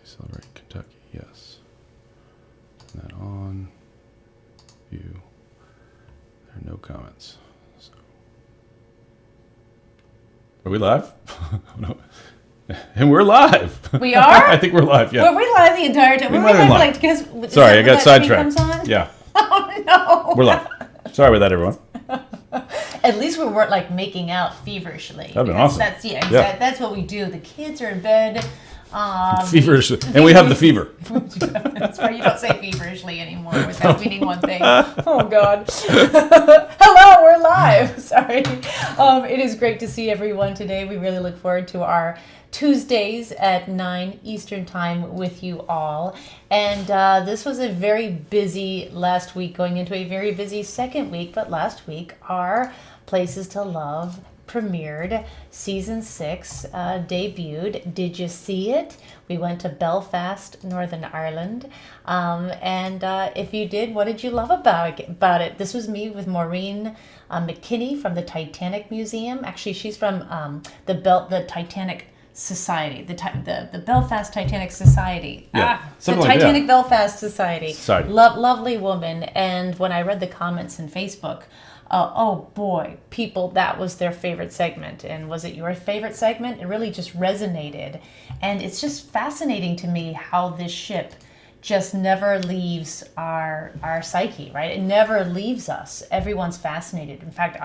Celebrate Kentucky, yes. Turn that on. View. There are no comments. So. Are we live? No. And we're live. We are? I think we're live, yeah. Were we live the entire time? We might have been live. Sorry, I got sidetracked. Yeah. Oh, no. We're live. Sorry about that, everyone. At least we weren't like making out feverishly. That'd been awesome. That's what we do. The kids are in bed. Feverishly. And we have the fever. That's why you don't say feverishly anymore without meaning one thing. Oh, God. Hello, we're live. Sorry. It is great to see everyone today. We really look forward to our Tuesdays at 9 Eastern Time with you all. And this was a very busy last week, going into a very busy second week. But last week, our Places to Love premiered. Season 6 debuted. Did you see it? We went to Belfast, Northern Ireland. And if you did, what did you love about it? This was me with Maureen McKinney from the Titanic Museum. Actually, she's from the Titanic Society, the Belfast Titanic Society. Yeah, the Titanic Belfast Society. Lovely woman. And when I read the comments in Facebook, oh boy, people, that was their favorite segment. And was it your favorite segment? It really just resonated. And it's just fascinating to me how this ship just never leaves our psyche, right? It never leaves us. Everyone's fascinated. In fact,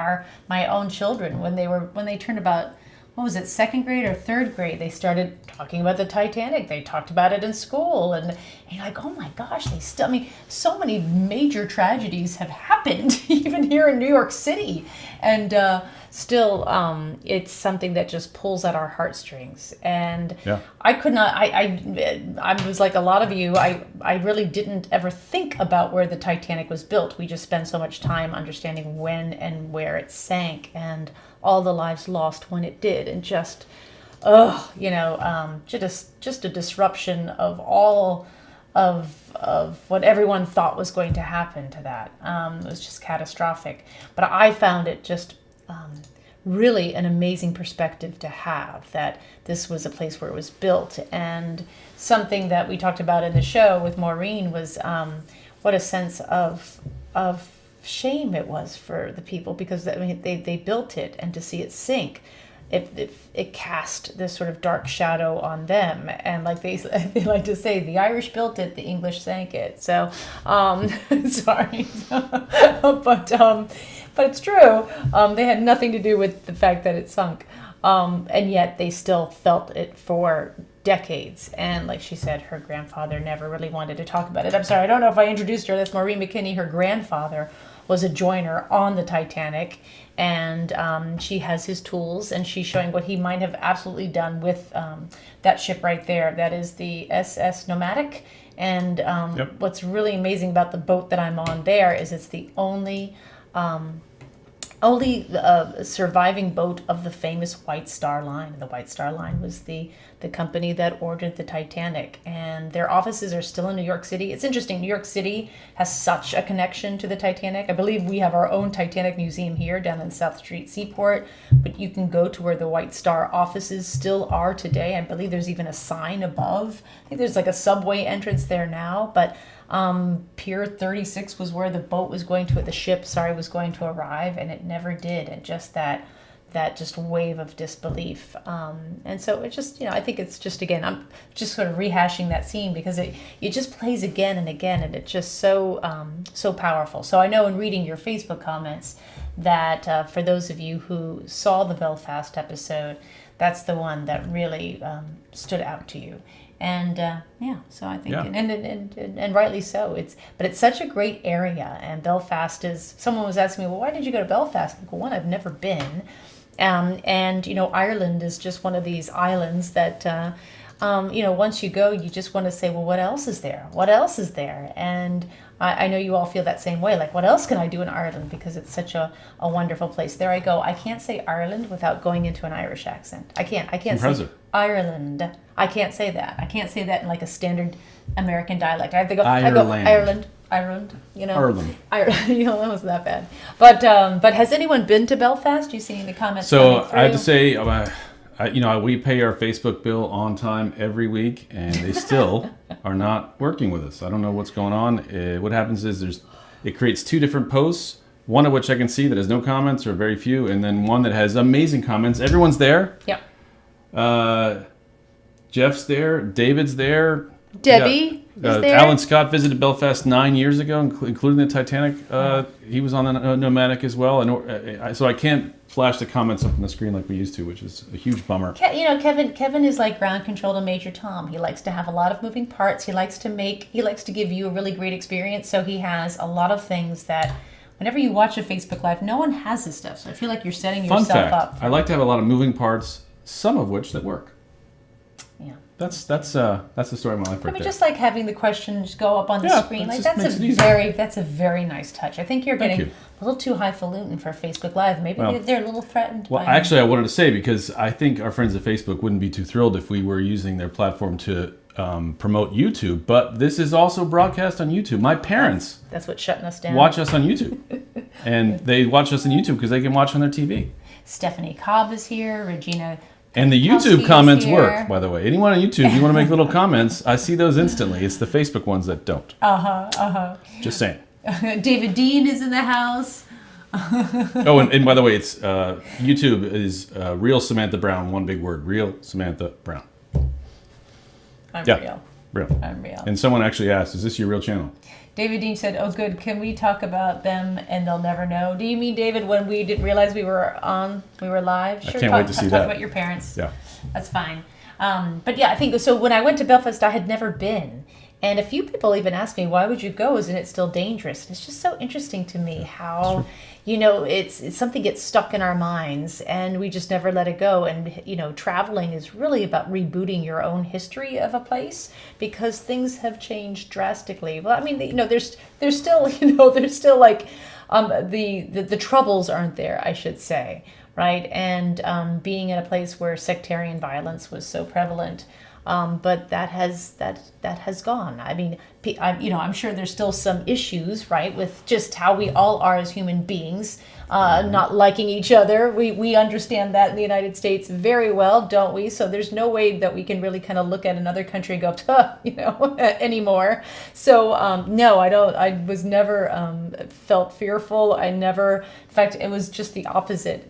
my own children, when they turned about, what was it, second grade or third grade, they started talking about the Titanic. They talked about it in school, and you're like, oh my gosh, so many major tragedies have happened, even here in New York City, and still, it's something that just pulls at our heartstrings. And yeah. I could not. I was like a lot of you. I really didn't ever think about where the Titanic was built. We just spent so much time understanding when and where it sank, and all the lives lost when it did, and just just a disruption of all of what everyone thought was going to happen to that. It was just catastrophic. But I found it just really an amazing perspective to have, that this was a place where it was built. And something that we talked about in the show with Maureen was what a sense of shame it was for the people, because they built it, and to see it sink, it cast this sort of dark shadow on them. And like they like to say, the Irish built it, the English sank it. So sorry, but it's true. They had nothing to do with the fact that it sunk, and yet they still felt it for decades. And like she said, her grandfather never really wanted to talk about it. I'm sorry, I don't know if I introduced her. That's Maureen McKinney. Her grandfather was a joiner on the Titanic, and she has his tools, and she's showing what he might have absolutely done with that ship right there. That is the SS Nomadic. And What's really amazing about the boat that I'm on there is it's the only surviving boat of the famous White Star Line. And the White Star Line was the company that ordered the Titanic, and their offices are still in New York City. It's interesting, New York City has such a connection to the Titanic. I believe we have our own Titanic museum here down in South Street Seaport, but you can go to where the White Star offices still are today. I believe there's even a sign above. I think there's like a subway entrance there now, but Pier 36 was where the ship was going to arrive, and it never did. And just that just wave of disbelief. And so it just, I think it's just, again, I'm just sort of rehashing that scene because it just plays again and again, and it's just so powerful. So I know in reading your Facebook comments that for those of you who saw the Belfast episode, that's the one that really stood out to you. And so I think, and rightly so. But it's such a great area, and Belfast is. Someone was asking me, well, why did you go to Belfast? Well, one, I've never been, and Ireland is just one of these islands that, once you go, you just want to say, well, what else is there? What else is there? And I know you all feel that same way. Like, what else can I do in Ireland? Because it's such a wonderful place. There I go. I can't say Ireland without going into an Irish accent. I can't say Ireland. I can't say that. I can't say that in like a standard American dialect. I have to go Ireland. Ireland. That wasn't that bad. But has anyone been to Belfast? You seen the comments? So I have to say, we pay our Facebook bill on time every week, and they still are not working with us. I don't know what's going on. What happens is it creates 2 different posts, one of which I can see that has no comments or very few, and then one that has amazing comments. Everyone's there. Yep. Jeff's there. David's there. Debbie is there. Alan Scott visited Belfast 9 years ago, including the Titanic. He was on the Nomadic as well, and so I can't flash the comments up on the screen like we used to, which is a huge bummer. Kevin is like ground control to Major Tom. He likes to have a lot of moving parts. He likes to give you a really great experience. So he has a lot of things that whenever you watch a Facebook Live, no one has this stuff. So I feel like you're setting yourself up. I like to have a lot of moving parts, some of which that work. Yeah. That's the story of my life right there. Just like having the questions go up on the screen, like that's a very nice touch. I think you're getting a little too highfalutin for Facebook Live. Maybe they're a little threatened. Well, actually, I wanted to say, because I think our friends at Facebook wouldn't be too thrilled if we were using their platform to promote YouTube, but this is also broadcast on YouTube. My parents that's what's shutting us down. Watch us on YouTube, and they watch us on YouTube because they can watch on their TV. Stephanie Cobb is here. Regina. And the YouTube comments work, by the way. Anyone on YouTube, you want to make little comments, I see those instantly. It's the Facebook ones that don't. Just saying. David Dean is in the house. Oh, and by the way, it's YouTube is Real Samantha Brown, one big word. Real Samantha Brown. I'm real. I'm real. And someone actually asked, is this your real channel? David Dean said, "Oh, good. Can we talk about them and they'll never know?" Do you mean, David, when we didn't realize we were live? Sure, I can't wait to see that. Talk about your parents. Yeah. That's fine. But yeah, I think so. When I went to Belfast, I had never been. And a few people even asked me, why would you go? Isn't it still dangerous? And it's just so interesting to me how, it's something gets stuck in our minds and we just never let it go. And, traveling is really about rebooting your own history of a place because things have changed drastically. Well, I mean, there's still, there's still like the troubles aren't there, I should say, right? And being in a place where sectarian violence was so prevalent, but that has gone. I mean, I'm sure there's still some issues, right, with just how we all are as human beings, not liking each other. We understand that in the United States very well, don't we? So there's no way that we can really kind of look at another country and go, anymore. So no, I don't. I was never felt fearful. I never. In fact, it was just the opposite.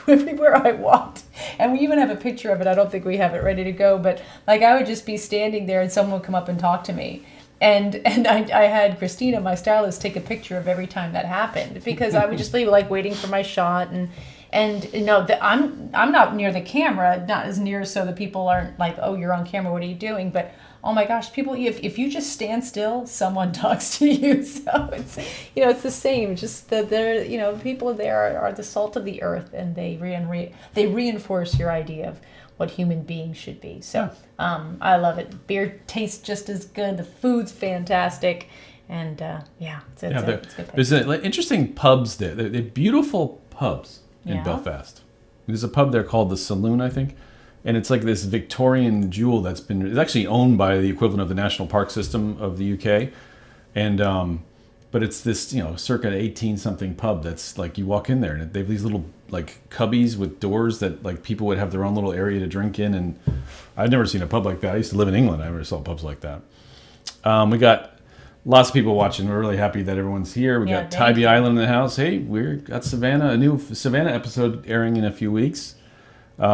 Everywhere I walked, and we even have a picture of it. I don't think we have it ready to go, but like I would just be standing there and someone would come up and talk to me. And I had Christina, my stylist, take a picture of every time that happened because I would just be like waiting for my shot and I'm not near the camera, not as near so that people aren't like, oh, you're on camera, what are you doing? But oh my gosh, people, if you just stand still, someone talks to you. So it's it's the same. Just that they're people there are the salt of the earth and they reinforce your idea of what human beings should be. So I love it. Beer tastes just as good. The food's fantastic. And it's a good place. There's interesting pubs there. They're beautiful pubs in Belfast. There's a pub there called the Saloon, I think. And it's like this Victorian jewel it's actually owned by the equivalent of the National Park System of the UK. And but it's this, circa 18-something pub that's like you walk in there and they have these little like cubbies with doors that like people would have their own little area to drink in. And I've never seen a pub like that. I used to live in England. I never saw pubs like that. We got lots of people watching. We're really happy that everyone's here. We got Tybee Island in the house. Hey, we've got a new Savannah episode airing in a few weeks. We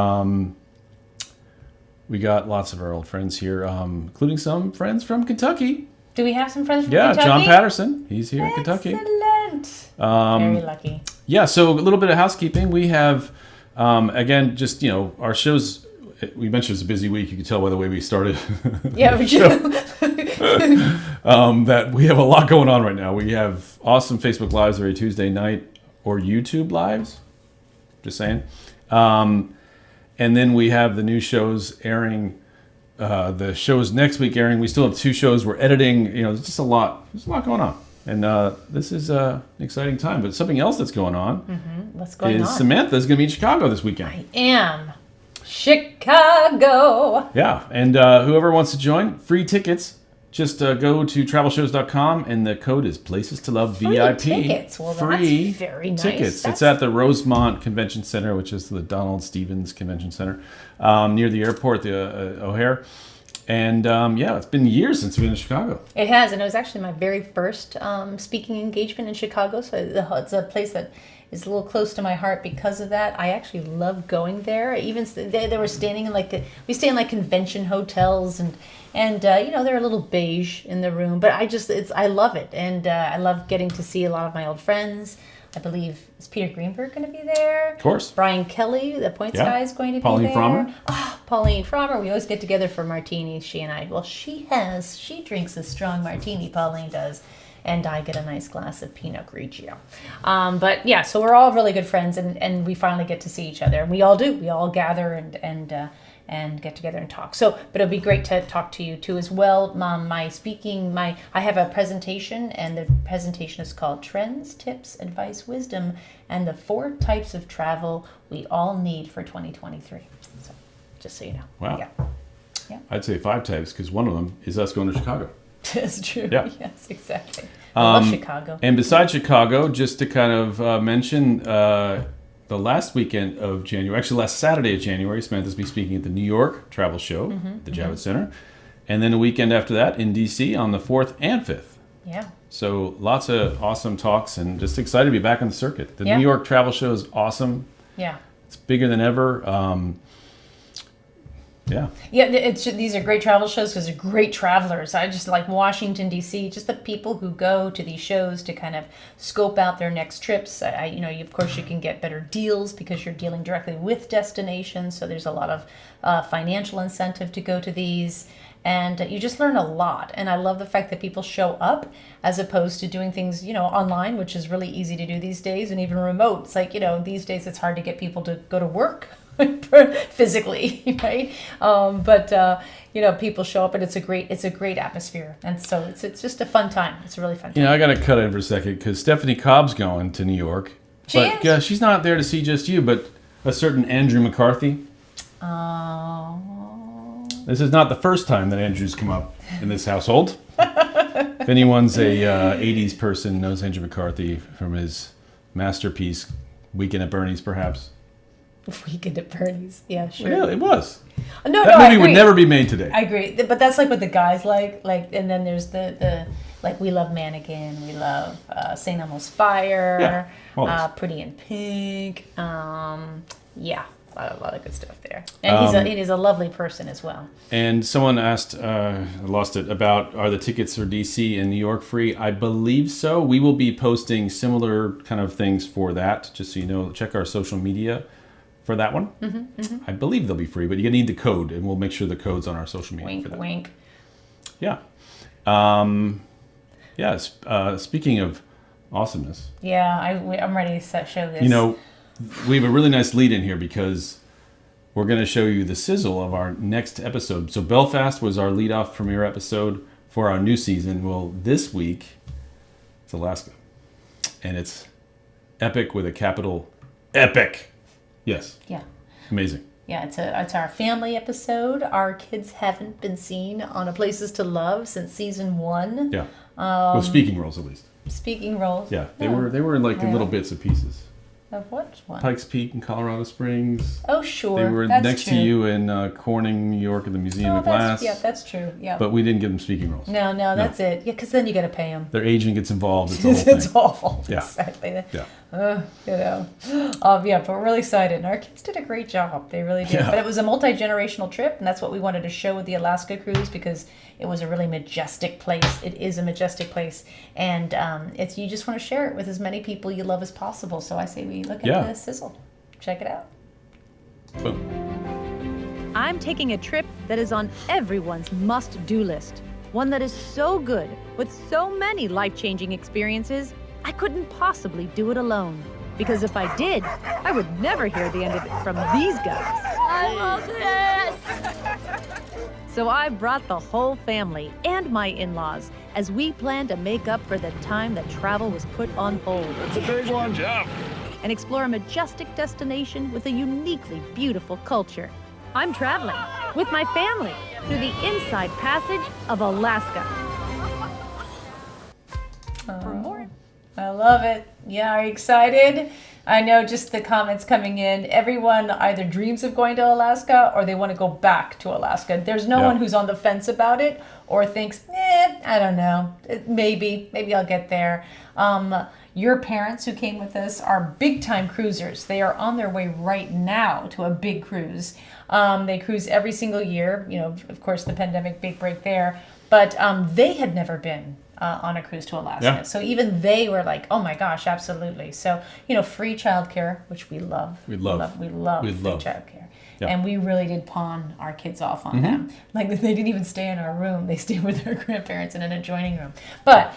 got lots of our old friends here, including some friends from Kentucky. Do we have some friends from Kentucky? Yeah, John Patterson. He's here in Kentucky. Excellent. Very lucky. Yeah, so a little bit of housekeeping. We have, again, just, our shows, we mentioned it's a busy week. You can tell by the way we started. Yeah, we should. That we have a lot going on right now. We have awesome Facebook Lives every Tuesday night or YouTube Lives. Just saying. And then we have the new shows airing. The shows next week airing. We still have 2 shows. We're editing. There's just a lot. There's a lot going on. And this is an exciting time. But something else that's going on What's going on? Samantha's going to be in Chicago this weekend. I am. Chicago. Yeah. And whoever wants to join, free tickets. Just go to travelshows.com and the code is Places to Love VIP. Free tickets. Well, free that's very nice. Tickets. It's at the Rosemont Convention Center, which is the Donald Stevens Convention Center, near the airport, the O'Hare. And it's been years since we've been in Chicago. It has, and it was actually my very first speaking engagement in Chicago. So it's a place that is a little close to my heart because of that. I actually love going there. Even they were standing in we stay in like convention hotels, and they're a little beige in the room, but I love it, and I love getting to see a lot of my old friends. I believe, is Peter Greenberg going to be there? Of course. Brian Kelly, the points guy, is going to be there. Frommer. Oh, Pauline Frommer. We always get together for martinis, she and I. Well, she drinks a strong martini, Pauline does. And I get a nice glass of Pinot Grigio. But yeah, so we're all really good friends, and we finally get to see each other. And we all do. We all gather and get together and talk. So, but it'll be great to talk to you too as well. I have a presentation, and the presentation is called Trends, Tips, Advice, Wisdom, and the 4 types of travel we all need for 2023. So, just so you know. Wow. Yeah. I'd say 5 types, because one of them is us going to Chicago. That's true. Yeah. Yes, exactly. I love Chicago. And besides Chicago, just to kind of mention, the last weekend of January, actually last Saturday of January, Samantha's be speaking at the New York Travel Show, the Javits Center. And then a weekend after that in D.C. on the 4th and 5th. Yeah. So lots of awesome talks, and just excited to be back on the circuit. The New York Travel Show is awesome. Yeah. It's bigger than ever. Yeah, these are great travel shows because they're great travelers. I just like Washington, D.C., just the people who go to these shows to kind of scope out their next trips. Of course, you can get better deals because you're dealing directly with destinations, so there's a lot of financial incentive to go to these. And you just learn a lot. And I love the fact that people show up as opposed to doing things, online, which is really easy to do these days, and even remote. It's like, these days it's hard to get people to go to work physically, right? But people show up, and it's a great atmosphere. And so it's just a fun time. It's a really fun time. I got to cut in for a second because Stephanie Cobb's going to New York. But she's not there to see just you, but a certain Andrew McCarthy. Oh. This is not the first time that Andrew's come up in this household. If anyone's a 80s person, knows Andrew McCarthy from his masterpiece, Weekend at Bernie's, perhaps. Weekend at Bernie's, yeah, sure. Well, yeah, it was. That movie would never be made today. I agree, but that's like what the guys like, and then there's the we love Mannequin, we love St. Elmo's Fire, Pretty in Pink, a lot of good stuff there. And he's a lovely person as well. And someone asked, I lost it, about are the tickets for DC and New York free? I believe so. We will be posting similar kind of things for that, just so you know. Check our social media for that one. I believe they'll be free, but you need the code, and we'll make sure the code's on our social media for that. Wink, wink. Yeah. Speaking of awesomeness. Yeah, I'm ready to show this. We have a really nice lead in here because we're going to show you the sizzle of our next episode. So Belfast was our lead-off premiere episode for our new season. Well, this week, it's Alaska. And it's epic with a capital epic. Yes. Yeah. Amazing. Yeah, it's our family episode. Our kids haven't been seen on a Places to Love since season 1. Yeah. With speaking roles, at least. Speaking roles. Yeah, they were in like in little bits and pieces. Of what one? Pikes Peak in Colorado Springs. Oh, sure. They were next to you in Corning, New York, at the Museum of Glass. Yeah, that's true. Yeah. But we didn't give them speaking roles. No, that's it. Yeah, because then you got to pay them. Their agent gets involved. It's a whole thing. It's awful. Yeah. Exactly. Yeah. But we're really excited. And our kids did a great job. They really did. Yeah. But it was a multi-generational trip, and that's what we wanted to show with the Alaska cruise because it was a really majestic place. It is a majestic place. And you just want to share it with as many people you love as possible. So I say we look at the sizzle. Check it out. Boom. I'm taking a trip that is on everyone's must-do list. One that is so good, with so many life-changing experiences, I couldn't possibly do it alone. Because if I did, I would never hear the end of it from these guys. I love this! So I brought the whole family and my in-laws as we plan to make up for the time that travel was put on hold. It's a big one, Jeff. And explore a majestic destination with a uniquely beautiful culture. I'm traveling with my family through the Inside Passage of Alaska. For more. I love it. Yeah, are you excited? I know just the comments coming in. Everyone either dreams of going to Alaska or they want to go back to Alaska. There's no one who's on the fence about it or thinks, I don't know. Maybe I'll get there. Your parents who came with us are big time cruisers. They are on their way right now to a big cruise. They cruise every single year. You know, of course, the pandemic, big break there. But they had never been on a cruise to Alaska. Yeah. So even they were like, oh my gosh, absolutely. So, you know, free childcare, which we love. We love free childcare. Yeah. And we really did pawn our kids off on them. Like, they didn't even stay in our room. They stayed with their grandparents in an adjoining room. But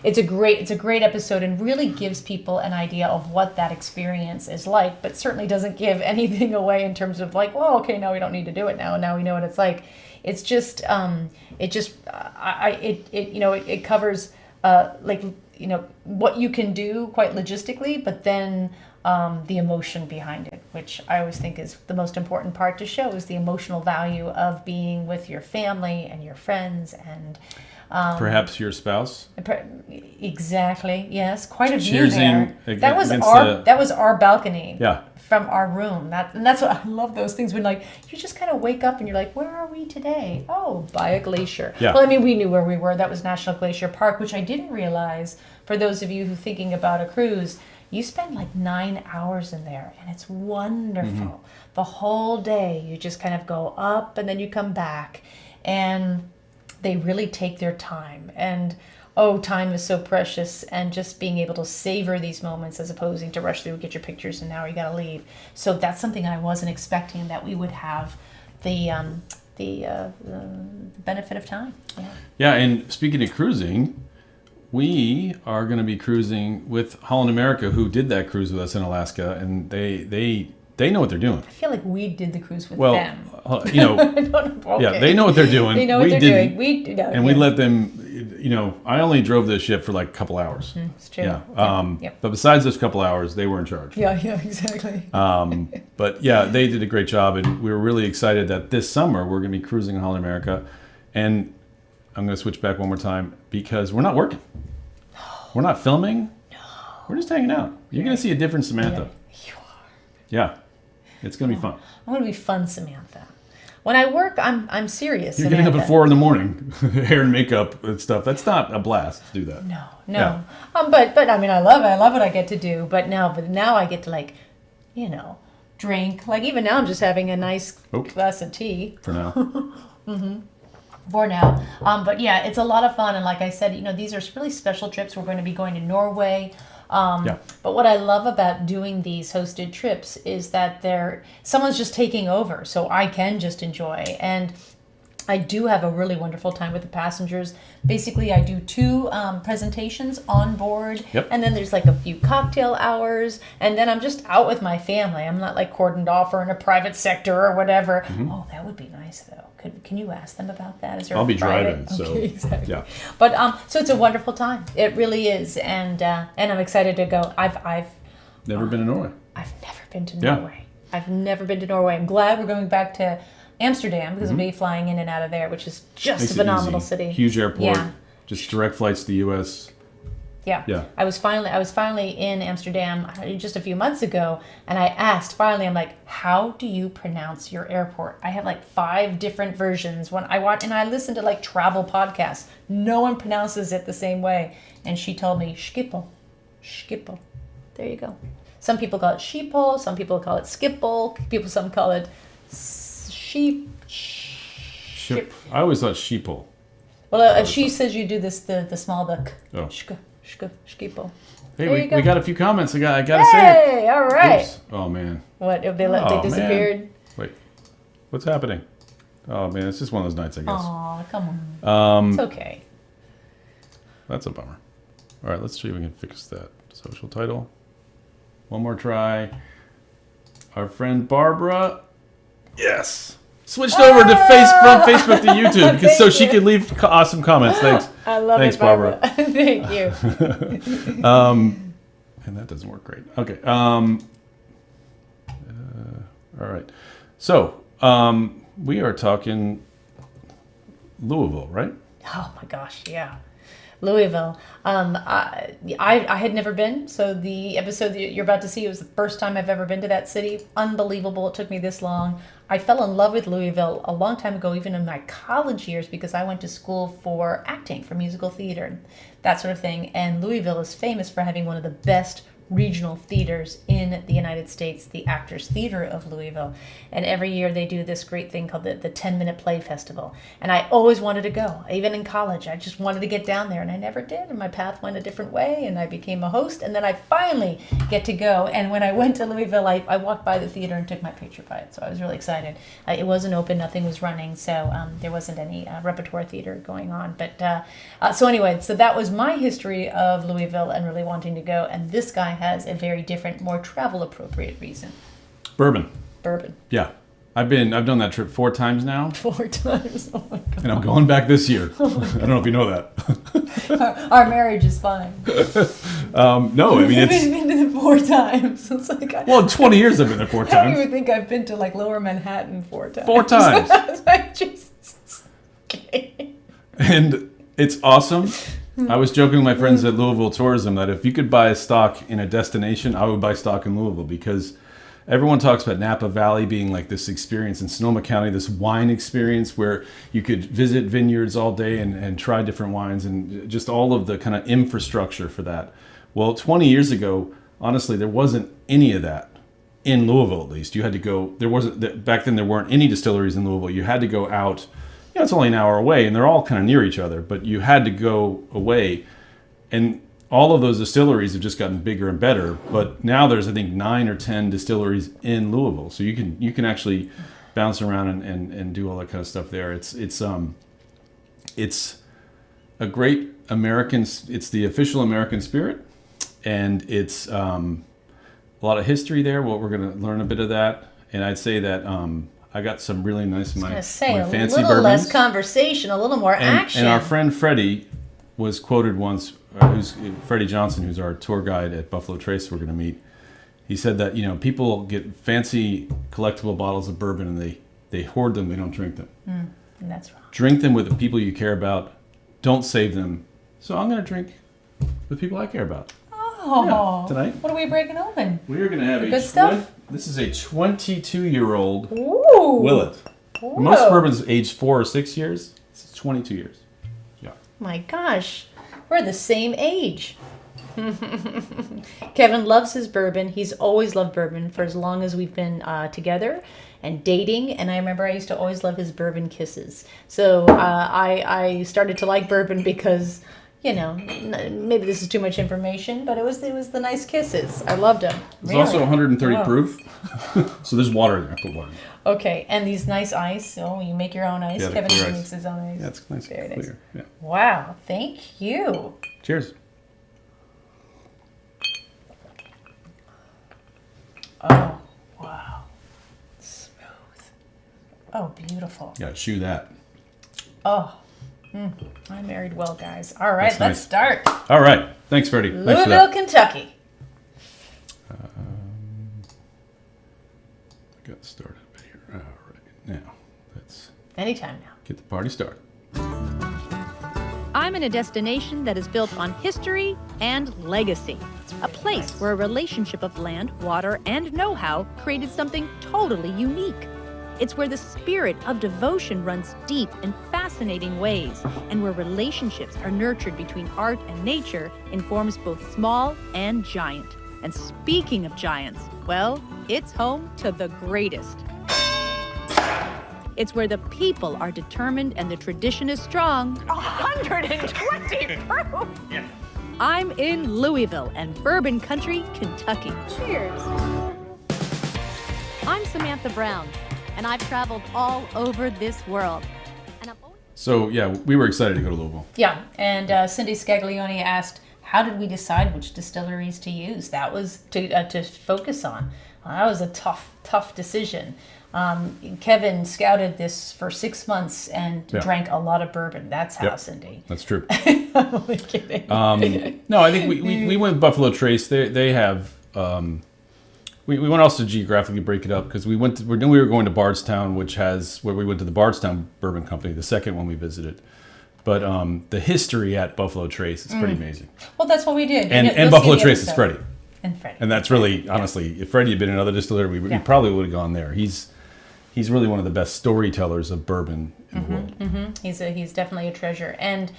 it's a great episode and really gives people an idea of what that experience is like, but certainly doesn't give anything away in terms of like, well, okay, now we don't need to do it now. Now we know what it's like. It's just, it covers, what you can do quite logistically, but then the emotion behind it, which I always think is the most important part to show, is the emotional value of being with your family and your friends and perhaps your spouse. Exactly. Yes, quite a view there. That was our balcony. Yeah. From our room. That's what I love, those things when like you just kind of wake up and you're like, where are we today? Oh, by a glacier. Yeah. Well, I mean, we knew where we were. That was National Glacier Park, which I didn't realize. For those of you who are thinking about a cruise, you spend like 9 hours in there and it's wonderful. The whole day you just kind of go up and then you come back, and they really take their time. And time is so precious, and just being able to savor these moments as opposed to rush through, get your pictures, and now you got to leave. So that's something I wasn't expecting, that we would have the benefit of time. Yeah, and speaking of cruising, we are going to be cruising with Holland America, who did that cruise with us in Alaska, and they know what they're doing. I feel like we did the cruise with them. You know, yeah, they know what they're doing. They know what they're doing. We let them. You know, I only drove this ship for like a couple hours. It's true. Yeah. But besides those couple hours, they were in charge. Yeah, exactly. But yeah, they did a great job, and we were really excited that this summer we're going to be cruising in Holland America. And I'm going to switch back one more time because we're not working. No. We're not filming. No. We're just hanging out. You're going to see a different Samantha. Yeah, you are. Yeah. It's going to be fun. I'm going to be fun, Samantha. When I work, I'm serious. You're getting up at 4 a.m, hair and makeup and stuff. That's not a blast to do that. No. Yeah. But I mean, I love it. I love what I get to do. But now I get to, like, you know, drink. Like, even now I'm just having a nice glass of tea. For now. For now. But yeah, it's a lot of fun. And like I said, you know, these are really special trips. We're going to be going to Norway. But what I love about doing these hosted trips is that someone's just taking over, so I can just enjoy. And I do have a really wonderful time with the passengers. Basically, I do 2 presentations on board, and then there's like a few cocktail hours, and then I'm just out with my family. I'm not like cordoned off or in a private sector or whatever. Oh, that would be nice though. Can you ask them about that? Is there I'll be private? driving, so okay, exactly. Yeah. But so it's a wonderful time. It really is, and I'm excited to go. I've never been to Norway. I've never been to Norway. I've never been to Norway. I'm glad we're going back to Amsterdam because we'll be flying in and out of there, which is just Makes a phenomenal city. Huge airport. Yeah. Just direct flights to the U.S. Yeah. I was finally in Amsterdam just a few months ago, and I asked finally, I'm like, how do you pronounce your airport? I have like 5 different versions. When I watch and I listen to like travel podcasts, no one pronounces it the same way. And she told me Schiphol. There you go. Some people call it Schiphol, some people call it Schiphol, some call it Ship. I always thought sheeple. Well, she says you do this the small duck. Oh. Schiphol. Hey, we got a few comments. I gotta say it. Hey, all right. Oops. Oh man. What? They disappeared? Man. Wait, what's happening? Oh man, it's just one of those nights, I guess. Aw, come on. It's okay. That's a bummer. All right, let's see if we can fix that. Social title. One more try. Our friend Barbara. Yes. Switched over to from Facebook to YouTube because so she could leave awesome comments. Thanks. I love Thanks, it, Barbara. Thank you. And that doesn't work great. Okay. All right. So we are talking Louisville, right? Oh my gosh, yeah. Louisville. I had never been, so the episode that you're about to see was the first time I've ever been to that city. Unbelievable. It took me this long. I fell in love with Louisville a long time ago, even in my college years, because I went to school for acting, for musical theater, that sort of thing. And Louisville is famous for having one of the best regional theaters in the United States, the Actors Theater of Louisville. And every year they do this great thing called the 10-Minute Play Festival. And I always wanted to go. Even in college, I just wanted to get down there, and I never did. And my path went a different way, and I became a host. And then I finally get to go. And when I went to Louisville, I walked by the theater and took my picture by it. So I was really excited. It wasn't open. Nothing was running. So there wasn't any repertoire theater going on. But so anyway, so that was my history of Louisville and really wanting to go. And this guy has a very different, more travel appropriate reason. Bourbon. Bourbon. Yeah. I've done that trip 4 times now. 4 times. Oh my God. And I'm going back this year. I don't know if you know that. Our marriage is fine. No, I mean I've been to 4 times. It's like well, in 20 years I've been there 4 times. I don't even think I've been to like Lower Manhattan 4 times. 4 times. It's like, Jesus. Okay. And it's awesome. I was joking with my friends at Louisville Tourism that if you could buy a stock in a destination, I would buy stock in Louisville, because everyone talks about Napa Valley being like this experience in Sonoma County, this wine experience where you could visit vineyards all day and try different wines and just all of the kind of infrastructure for that. Well, 20 years ago, honestly, there wasn't any of that in Louisville, at least. You had to go, back then there weren't any distilleries in Louisville. You had to go out. It's only an hour away, and they're all kind of near each other, but you had to go away. And all of those distilleries have just gotten bigger and better. But now there's, I think, 9 or 10 distilleries in Louisville, so you can actually bounce around and do all that kind of stuff there. It's a great American. It's the official American spirit, and it's a lot of history there. Well, we're going to learn a bit of that, and I'd say that. I got some really nice my fancy bourbons. A little less conversation, a little more action. And our friend Freddie was quoted once, Freddie Johnson, who's our tour guide at Buffalo Trace we're going to meet. He said that, people get fancy collectible bottles of bourbon and they hoard them, they don't drink them. And that's wrong. Drink them with the people you care about. Don't save them. So I'm going to drink with people I care about. Oh, yeah, tonight. What are we breaking open? We are going to have good stuff. This is a 22-year-old Ooh. Willet. Whoa. Most bourbons age 4 or 6 years. This is 22 years. Yeah. My gosh, we're the same age. Kevin loves his bourbon. He's always loved bourbon for as long as we've been together and dating. And I remember I used to always love his bourbon kisses. So I started to like bourbon because, maybe this is too much information, but it was the nice kisses. I loved them. It's also 130 proof. So there's water in there. I put water in there. Okay, and these nice ice. Oh, you make your own ice. Yeah, Kevin makes his own ice. Yeah, it's nice and clear. Yeah. Wow, thank you. Cheers. Oh, wow. Smooth. Oh, beautiful. Yeah, chew that. Oh, I married well, guys. All right, That's let's nice. start. All right. Thanks, Freddie. Thanks for Louisville, that. Kentucky. I got started here. All right. Now, let's Anytime now. get the party started. I'm in a destination that is built on history and legacy. A place where a relationship of land, water, and know-how created something totally unique. It's where the spirit of devotion runs deep in fascinating ways, and where relationships are nurtured between art and nature in forms both small and giant. And speaking of giants, well, it's home to the greatest. It's where the people are determined and the tradition is strong. 120 proof! Yeah. I'm in Louisville and Bourbon Country, Kentucky. Cheers. I'm Samantha Brown, and I've traveled all over this world. And So, yeah, we were excited to go to Louisville. Yeah, and Cindy Scaglione asked, how did we decide which distilleries to use? That was to focus on. That was a tough decision. Kevin scouted this for 6 months and drank a lot of bourbon. That's how, Cindy. That's true. I'm only kidding. No, I think we went with Buffalo Trace. They have. We went also to geographically break it up because we were going to Bardstown, where we went to the Bardstown Bourbon Company, the second one we visited. But the history at Buffalo Trace is pretty amazing. Well, that's what we did. And Buffalo Trace is Freddie. And Freddie. And that's really, honestly, if Freddie had been another distillery, we probably would have gone there. He's really one of the best storytellers of bourbon in the world. Mm-hmm. He's definitely a treasure. And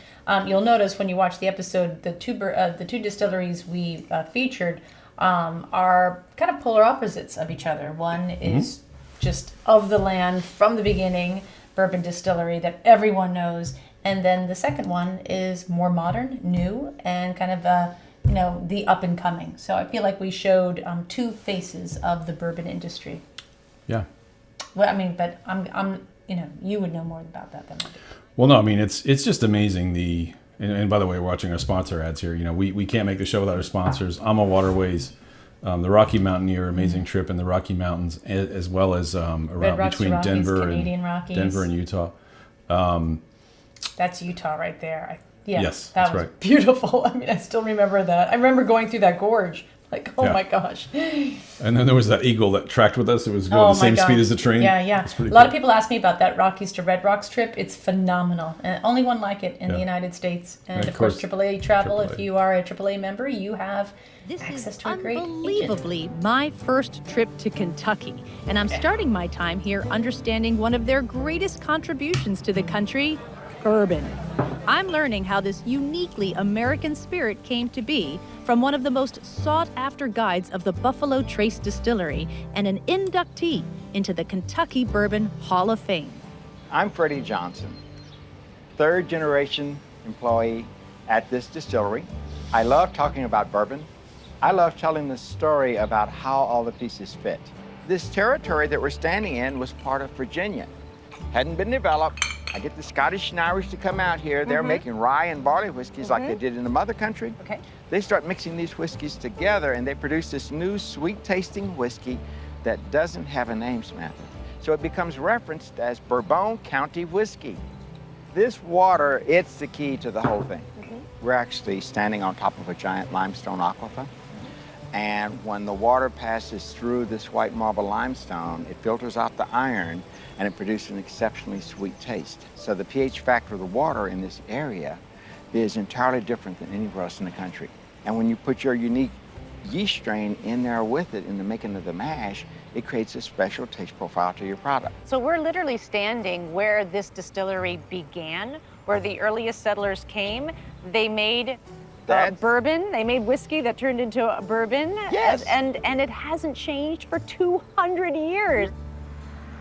you'll notice when you watch the episode, the two distilleries we featured are kind of polar opposites of each other. One is just of the land from the beginning, bourbon distillery that everyone knows. And then the second one is more modern, new, and kind of the up and coming. So I feel like we showed two faces of the bourbon industry. Yeah. Well, I mean, but I'm you would know more about that than I do. Well, no, I mean it's just amazing. And by the way, we're watching our sponsor ads here. We can't make the show without our sponsors. AMA Waterways, the Rocky Mountaineer, amazing trip in the Rocky Mountains, as well as around between Rockies, Denver and Utah. That's Utah right there. Yes, that was right. Beautiful. I mean, I still remember that. I remember going through that gorge. Like, oh my gosh. And then there was that eagle that tracked with us. It was going the same speed as the train. Yeah. A lot of people ask me about that Rockies to Red Rocks trip. It's phenomenal. And only one like it in the United States. And of course, AAA travel. AAA. If you are a AAA member, you have access to a great agent. Unbelievably my first trip to Kentucky. And I'm starting my time here understanding one of their greatest contributions to the country, bourbon. I'm learning how this uniquely American spirit came to be from one of the most sought-after guides of the Buffalo Trace Distillery and an inductee into the Kentucky Bourbon Hall of Fame. I'm Freddie Johnson, third-generation employee at this distillery. I love talking about bourbon. I love telling the story about how all the pieces fit. This territory that we're standing in was part of Virginia. Hadn't been developed. I get the Scottish and Irish to come out here. They're making rye and barley whiskeys like they did in the mother country. Okay. They start mixing these whiskeys together and they produce this new sweet-tasting whiskey that doesn't have a name, Samantha. So it becomes referenced as Bourbon County whiskey. This water, it's the key to the whole thing. We're actually standing on top of a giant limestone aquifer. And when the water passes through this white marble limestone, it filters out the iron and it produces an exceptionally sweet taste. So the pH factor of the water in this area is entirely different than anywhere else in the country. And when you put your unique yeast strain in there with it in the making of the mash, it creates a special taste profile to your product. So we're literally standing where this distillery began, where the earliest settlers came. They made bourbon. They made whiskey that turned into a bourbon. Yes. And it hasn't changed for 200 years.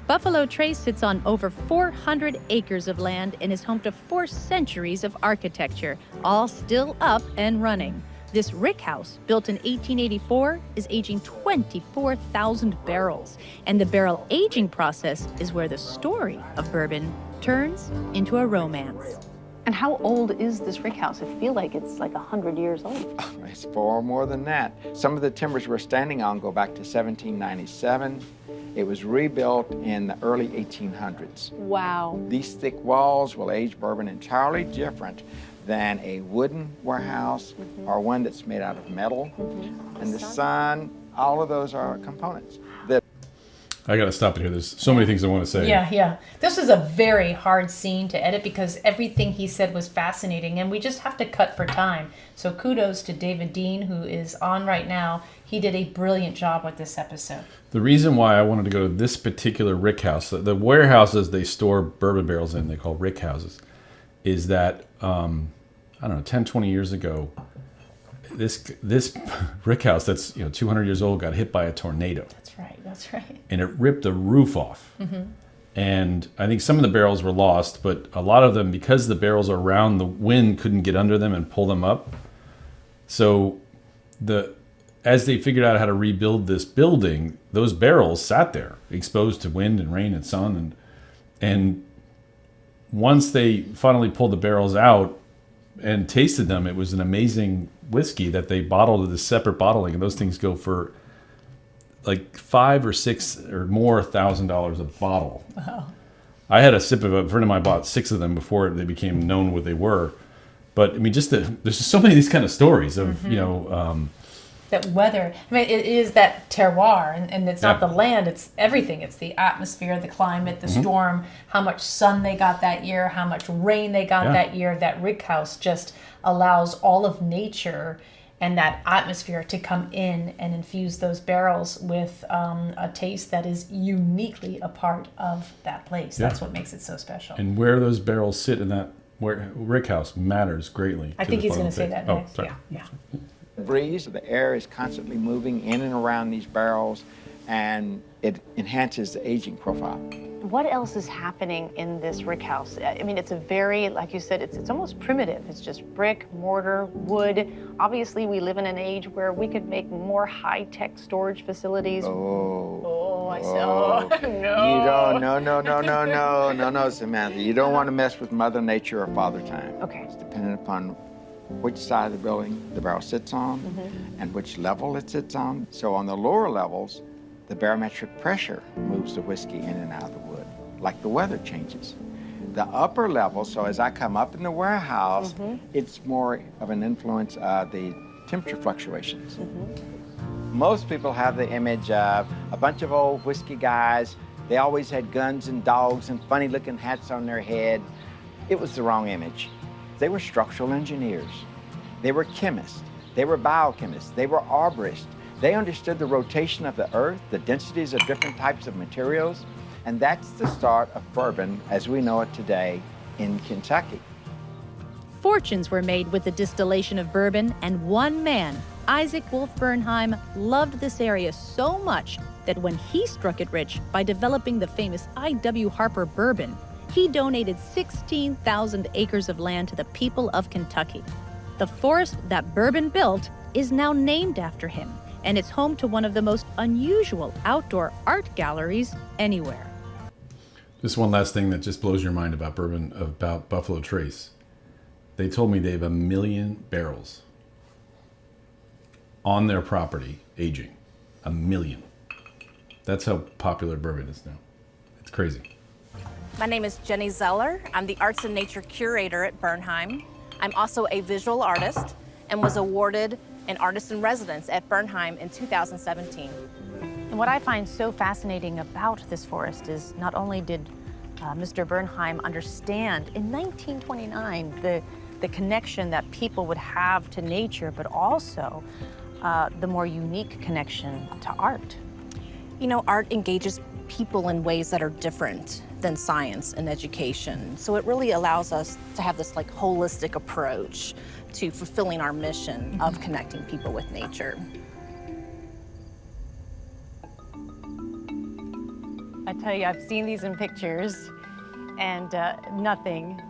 Buffalo Trace sits on over 400 acres of land and is home to 4 centuries of architecture, all still up and running. This rick house, built in 1884, is aging 24,000 barrels. And the barrel aging process is where the story of bourbon turns into a romance. And how old is this rick house? I feel like it's like 100 years old. It's far more than that. Some of the timbers we're standing on go back to 1797. It was rebuilt in the early 1800s. Wow. These thick walls will age bourbon entirely different than a wooden warehouse or one that's made out of metal. And the sun, all of those are components. I got to stop it here. There's so many things I want to say. Yeah. This was a very hard scene to edit because everything he said was fascinating and we just have to cut for time. So kudos to David Dean, who is on right now. He did a brilliant job with this episode. The reason why I wanted to go to this particular rick house, the warehouses they store bourbon barrels in, they call rick houses, is that, 10, 20 years ago, this rick house that's 200 years old got hit by a tornado. That's right. And it ripped the roof off. And I think some of the barrels were lost, but a lot of them, because the barrels are round, the wind couldn't get under them and pull them up. So as they figured out how to rebuild this building, those barrels sat there, exposed to wind and rain and sun. And once they finally pulled the barrels out and tasted them, it was an amazing whiskey that they bottled with a separate bottling. And those things go for like $5,000 or $6,000 or more $1,000 a bottle. Wow. I had a sip of it. A friend of mine bought 6 of them before they became known what they were. But I mean, there's just so many of these kind of stories of, that weather. I mean, it is that terroir, and it's not the land, it's everything. It's the atmosphere, the climate, the storm, how much sun they got that year, how much rain they got that year. That rickhouse just allows all of nature and that atmosphere to come in and infuse those barrels with a taste that is uniquely a part of that place. That's what makes it so special. And where those barrels sit in that rickhouse matters greatly. I think he's going to say that next. Sorry. Yeah. Breeze, the air is constantly moving in and around these barrels, and it enhances the aging profile. What else is happening in this rick house? I mean, it's a very, like you said, it's almost primitive. It's just brick, mortar, wood. Obviously, we live in an age where we could make more high-tech storage facilities. I said, no. You don't, no, Samantha. You don't want to mess with Mother Nature or Father Time. Okay. It's dependent upon which side of the building the barrel sits on and which level it sits on. So on the lower levels, the barometric pressure moves the whiskey in and out of the wood, like the weather changes. The upper level, so as I come up in the warehouse, it's more of an influence of the temperature fluctuations. Most people have the image of a bunch of old whiskey guys. They always had guns and dogs and funny looking hats on their head. It was the wrong image. They were structural engineers. They were chemists. They were biochemists. They were arborists. They understood the rotation of the earth, the densities of different types of materials, and that's the start of bourbon as we know it today in Kentucky. Fortunes were made with the distillation of bourbon, and one man, Isaac Wolf Bernheim, loved this area so much that when he struck it rich by developing the famous I.W. Harper bourbon, he donated 16,000 acres of land to the people of Kentucky. The forest that Bourbon built is now named after him, and it's home to one of the most unusual outdoor art galleries anywhere. Just one last thing that just blows your mind about bourbon, about Buffalo Trace. They told me they have 1 million barrels on their property aging. 1 million. That's how popular bourbon is now. It's crazy. My name is Jenny Zeller. I'm the Arts and Nature Curator at Bernheim. I'm also a visual artist and was awarded an Artist in Residence at Bernheim in 2017. And what I find so fascinating about this forest is not only did Mr. Bernheim understand in 1929 the connection that people would have to nature, but also the more unique connection to art. You know, art engages people in ways that are different than science and education. So it really allows us to have this like holistic approach to fulfilling our mission of connecting people with nature. I tell you, I've seen these in pictures, and nothing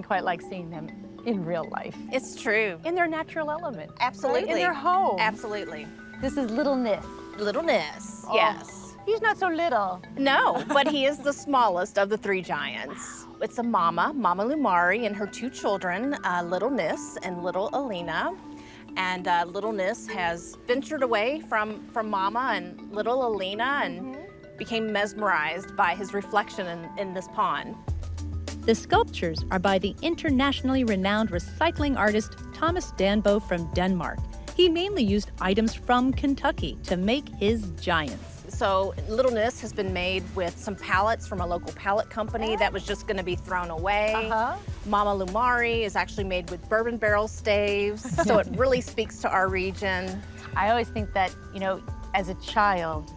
quite like seeing them in real life. It's true. In their natural element. Absolutely. Right? In their home. Absolutely. This is Little Nis. Little Nis, Oh. yes. He's not so little. No, but he is the smallest of the 3 giants. It's a Mama Lumari, and her 2 children, Little Nis and Little Alina. And Little Nis has ventured away from Mama and Little Alina and became mesmerized by his reflection in this pond. The sculptures are by the internationally renowned recycling artist Thomas Danbo from Denmark. He mainly used items from Kentucky to make his giants. So Little Nis has been made with some pallets from a local pallet company that was just going to be thrown away. Mama Lumari is actually made with bourbon barrel staves, so it really speaks to our region. I always think that, you know, as a child,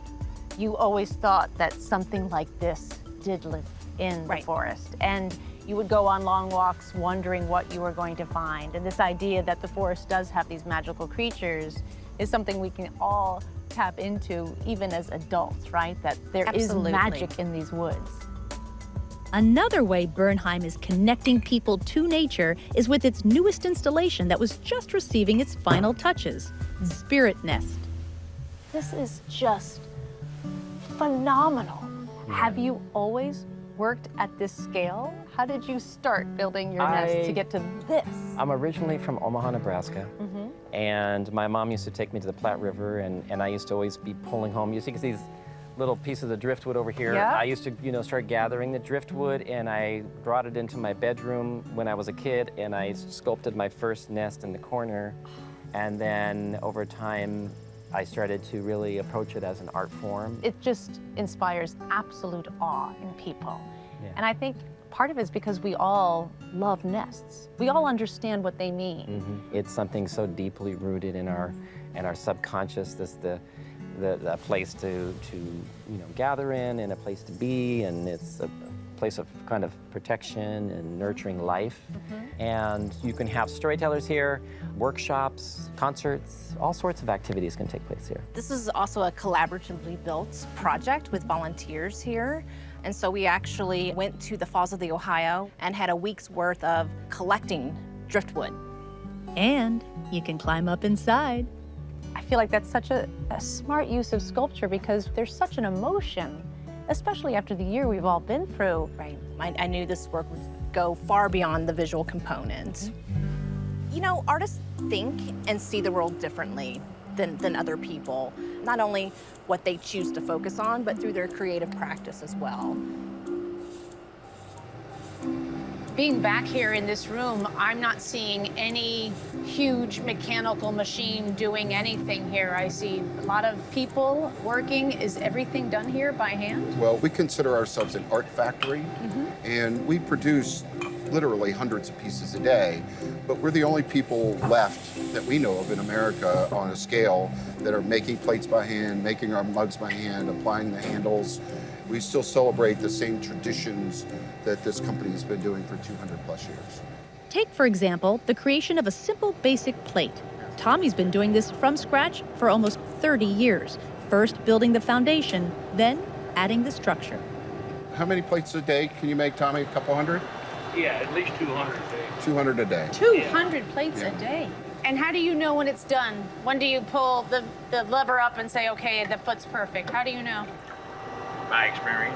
you always thought that something like this did live in the forest. And you would go on long walks wondering what you were going to find. And this idea that the forest does have these magical creatures is something we can all tap into even as adults, right? That there is magic in these woods. Another way Bernheim is connecting people to nature is with its newest installation that was just receiving its final touches, Spirit Nest. This is just phenomenal. Have you always worked at this scale? How did you start building your nest to get to this? I'm originally from Omaha, Nebraska, and my mom used to take me to the Platte River, and I used to always be pulling home. You see these little pieces of driftwood over here. Yeah. I used to, you know, start gathering the driftwood, and I brought it into my bedroom when I was a kid, and I sculpted my first nest in the corner. And then over time, I started to really approach it as an art form. It just inspires absolute awe in people. Yeah. And I think part of it is because we all love nests. We all understand what they mean. It's something so deeply rooted in our subconscious. This the place to gather in and a place to be, and it's a place of kind of protection and nurturing life. And you can have storytellers here, workshops, concerts, all sorts of activities can take place here. This is also a collaboratively built project with volunteers here. And so we actually went to the Falls of the Ohio and had a week's worth of collecting driftwood. And you can climb up inside. I feel like that's such a smart use of sculpture because there's such an emotion, especially after the year we've all been through. Right. I knew this work would go far beyond the visual components. You know, artists think and see the world differently than other people. Not only what they choose to focus on, but through their creative practice as well. Being back here in this room, I'm not seeing any huge mechanical machine doing anything here. I see a lot of people working. Is everything done here by hand? Well, we consider ourselves an art factory, and we produce literally hundreds of pieces a day, but we're the only people left that we know of in America on a scale that are making plates by hand, making our mugs by hand, applying the handles. We still celebrate the same traditions that this company has been doing for 200 plus years. Take, for example, the creation of a simple basic plate. Tommy's been doing this from scratch for almost 30 years. First building the foundation, then adding the structure. How many plates a day can you make, Tommy? A couple hundred? Yeah, at least 200 a day. 200 a day. 200 plates a day. And how do you know when it's done? When do you pull the lever up and say, okay, the foot's perfect? How do you know? My experience.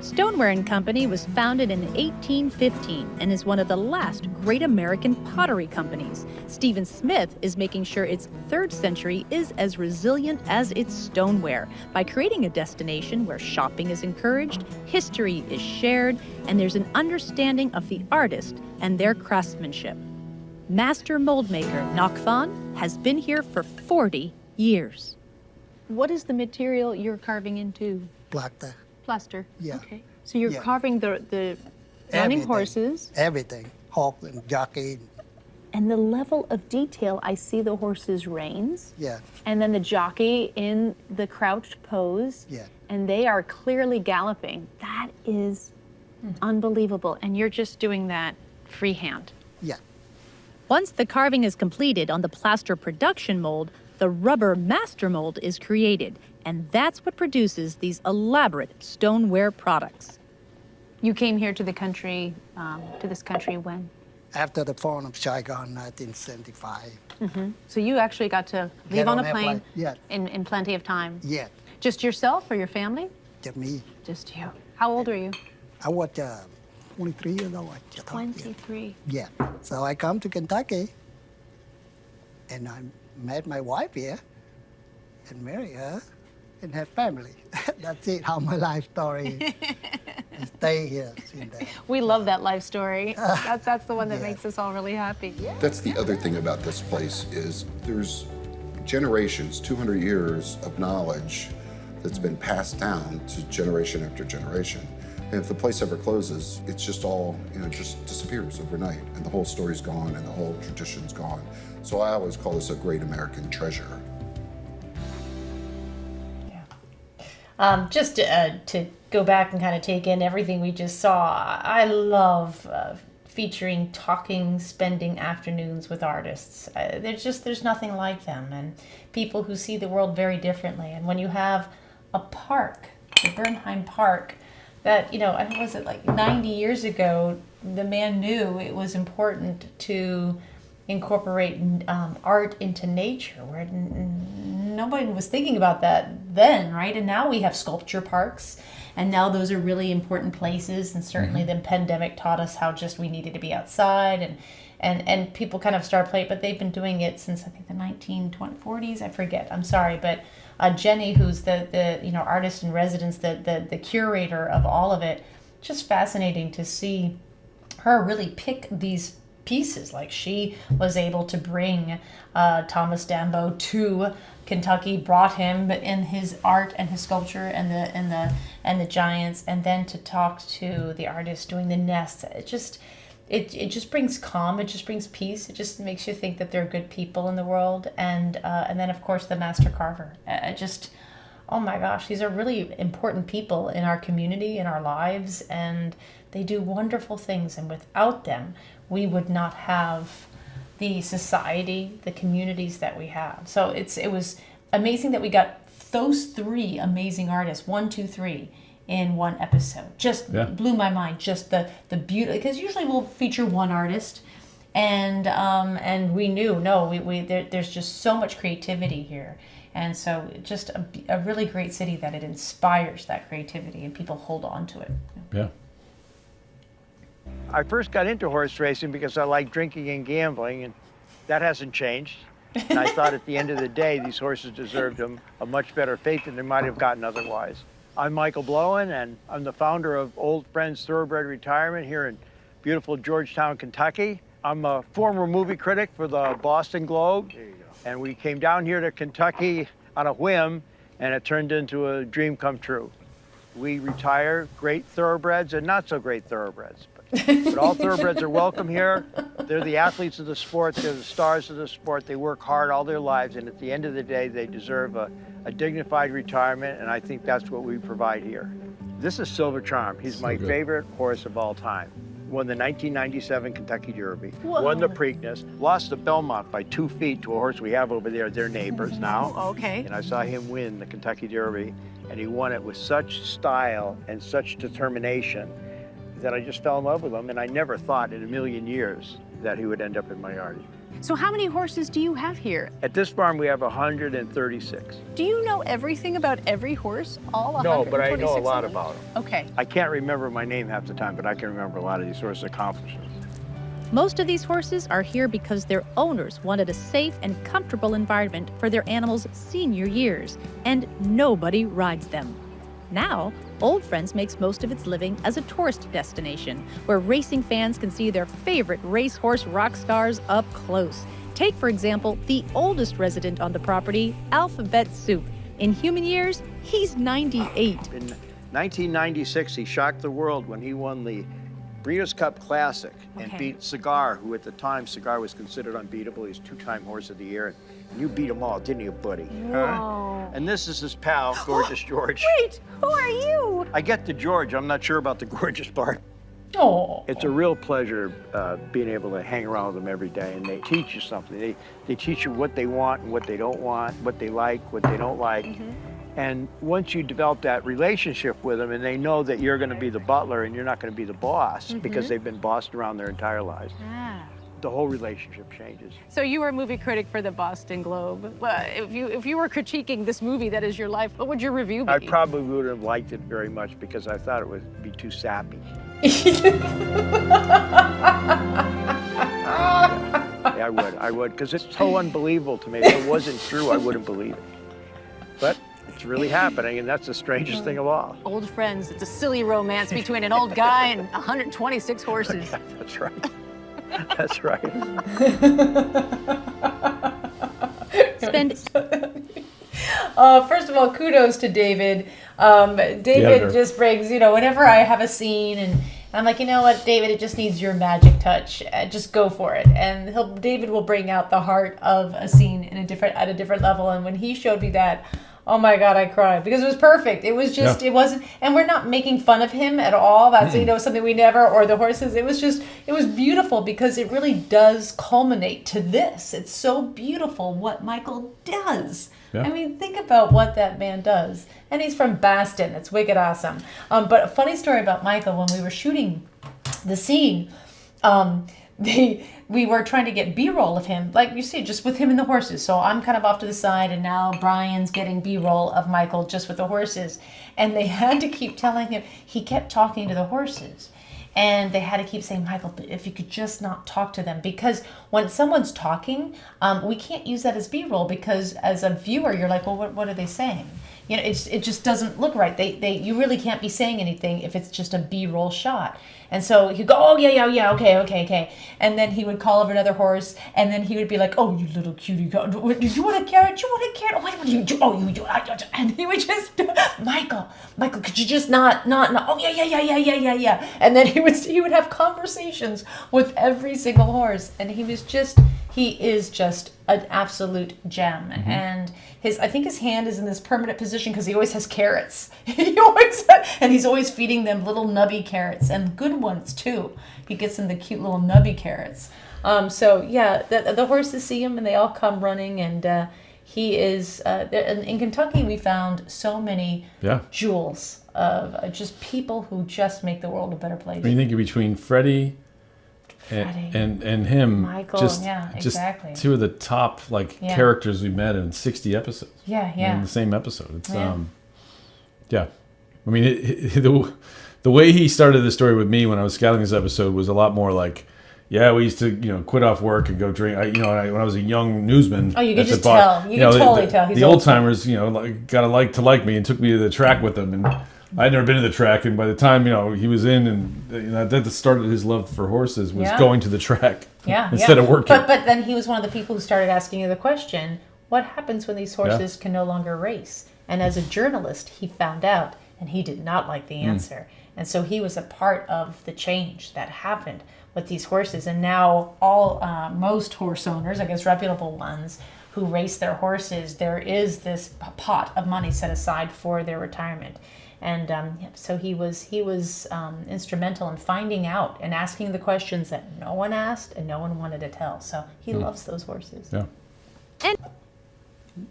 Stoneware & Company was founded in 1815 and is one of the last great American pottery companies. Stephen Smith is making sure its third century is as resilient as its stoneware by creating a destination where shopping is encouraged, history is shared, and there's an understanding of the artist and their craftsmanship. Master mold maker Nakvan has been here for 40 years. What is the material you're carving into? Plaster. Plaster. Yeah. Okay. So you're Yeah. carving the running Everything. horses. Everything. Horse and jockey. And the level of detail, I see the horse's reins. Yeah. And then the jockey in the crouched pose. Yeah. And they are clearly galloping. That is unbelievable. And you're just doing that freehand. Yeah. Once the carving is completed on the plaster production mold, the rubber master mold is created, and that's what produces these elaborate stoneware products. You came here to the country, to this country when? After the fall of Saigon, 1975. So you actually got to leave Get on a on that plane plane, yeah. in plenty of time. Yeah. Just yourself or your family? Just me. Just you. How old are you? I was 23 years old. 23. Yeah. So I come to Kentucky, and I met my wife here, and marry her, and have family. That's it, how my life story is. And stay here since then. We love that life story. That's the one that makes us all really happy. That's the other thing about this place is there's generations, 200 years of knowledge that's been passed down to generation after generation. And if the place ever closes, it's just all, just disappears overnight. And the whole story's gone and the whole tradition's gone. So I always call this a great American treasure. Just to go back and kind of take in everything we just saw, I love featuring talking, spending afternoons with artists. There's nothing like them, and people who see the world very differently. And when you have a park, the Bernheim Park, that, was it like 90 years ago, the man knew it was important to incorporate art into nature, where nobody was thinking about that then, right? And now we have sculpture parks, and now those are really important places, and certainly the pandemic taught us how just we needed to be outside, and people kind of start playing, but they've been doing it since I think the 1940s, I forget, I'm sorry, but Jenny, who's the artist in residence, the curator of all of it, just fascinating to see her really pick these pieces. Like she was able to bring Thomas Dambo to Kentucky, brought him in his art and his sculpture and the giants, and then to talk to the artist doing the nests. It just brings calm. It just brings peace. It just makes you think that there are good people in the world. And then of course the master carver. Oh my gosh, these are really important people in our community, in our lives, and they do wonderful things. And without them, we would not have the society, the communities that we have. So it was amazing that we got those three amazing artists, 1, 2, 3, in one episode. Just blew my mind. Just the beauty, because usually we'll feature one artist, and we knew there's just so much creativity here. And so just a really great city that it inspires that creativity and people hold on to it. Yeah. I first got into horse racing because I like drinking and gambling, and that hasn't changed. And I thought at the end of the day, these horses deserved a much better fate than they might have gotten otherwise. I'm Michael Blowen, and I'm the founder of Old Friends Thoroughbred Retirement here in beautiful Georgetown, Kentucky. I'm a former movie critic for the Boston Globe. There you go. And we came down here to Kentucky on a whim, and it turned into a dream come true. We retire great thoroughbreds and not so great thoroughbreds. But all thoroughbreds are welcome here. They're the athletes of the sport. They're the stars of the sport. They work hard all their lives, and at the end of the day, they deserve a dignified retirement, and I think that's what we provide here. This is Silver Charm. He's my favorite horse of all time. Won the 1997 Kentucky Derby, won the Preakness, lost the Belmont by 2 feet to a horse we have over there. They're neighbors now. Okay. And I saw him win the Kentucky Derby, and he won it with such style and such determination that I just fell in love with him, and I never thought in a million years that he would end up in my yard. So how many horses do you have here? At this farm, we have 136. Do you know everything about every horse? All 126? No, but I know a lot about them. Okay. I can't remember my name half the time, but I can remember a lot of these horses' accomplishments. Most of these horses are here because their owners wanted a safe and comfortable environment for their animals' senior years, and nobody rides them. Now, Old Friends makes most of its living as a tourist destination, where racing fans can see their favorite racehorse rock stars up close. Take, for example, the oldest resident on the property, Alphabet Soup. In human years, he's 98. In 1996, he shocked the world when he won the Breeders' Cup Classic and beat Cigar, who at the time, Cigar was considered unbeatable. He's 2-time Horse of the Year. And you beat them all, didn't you, buddy? Whoa. And this is his pal, Gorgeous George. Wait, who are you? I get the George. I'm not sure about the gorgeous part. Oh. It's a real pleasure being able to hang around with them every day, and they teach you something. They teach you what they want and what they don't want, what they like, what they don't like. And once you develop that relationship with them, and they know that you're going to be the butler and you're not going to be the boss because they've been bossed around their entire lives, the whole relationship changes. So you were a movie critic for the Boston Globe. If you were critiquing this movie that is your life, what would your review be? I probably would have liked it very much because I thought it would be too sappy. Yeah, I would, because it's so unbelievable to me. If it wasn't true, I wouldn't believe it. But it's really happening, and that's the strangest thing of all. Old Friends, it's a silly romance between an old guy and 126 horses. That's right. That's right. First of all, kudos to David. David just brings, whenever I have a scene and I'm like, you know what, David, it just needs your magic touch. Just go for it. And David will bring out the heart of a scene at a different level. And when he showed me that, oh my God, I cried because it was perfect. It was just, it wasn't, and we're not making fun of him at all. That's, something we never, or the horses. It was beautiful because it really does culminate to this. It's so beautiful what Michael does. Yeah. I mean, think about what that man does. And he's from Boston. It's wicked awesome. But a funny story about Michael, when we were shooting the scene, we were trying to get B-roll of him, like you see, just with him and the horses. So I'm kind of off to the side, and now Brian's getting B-roll of Michael just with the horses. And they had to keep telling him, he kept talking to the horses. And they had to keep saying, Michael, if you could just not talk to them. Because when someone's talking, we can't use that as B-roll because as a viewer, you're like, well, what are they saying? You know, it just doesn't look right. You really can't be saying anything if it's just a B-roll shot. And so he'd go, oh, yeah, okay. And then he would call over another horse, and then he would be like, oh, you little cutie, do you want a carrot? Oh, what do you do? Oh, you do. And he would just, Michael, could you just not, oh, yeah. And then he would have conversations with every single horse, and he is just an absolute gem. And I think his hand is in this permanent position because he always has carrots. And he's always feeding them little nubby carrots, and good ones too. He gets them the cute little nubby carrots. So yeah, the horses see him and they all come running, and he is in Kentucky. We found so many jewels of just people who just make the world a better place. When you think between Freddie and him, Michael, just exactly. two of the top characters we met in 60 episodes. Yeah. In the same episode. It's I mean, the way he started the story with me when I was scouting this episode was a lot more like, we used to quit off work and go drink. When I was a young newsman. Oh, you could just tell. You could totally tell. He's the old timers, got to like me and took me to the track with them, and I'd never been to the track. And by the time he was in, and that started his love for horses was going to the track instead of working. But then he was one of the people who started asking you the question: what happens when these horses can no longer race? And as a journalist, he found out, and he did not like the answer. And so he was a part of the change that happened with these horses. And now most horse owners, I guess reputable ones, who race their horses, there is this pot of money set aside for their retirement. And so he was instrumental in finding out and asking the questions that no one asked and no one wanted to tell. So he loves those horses. Yeah. And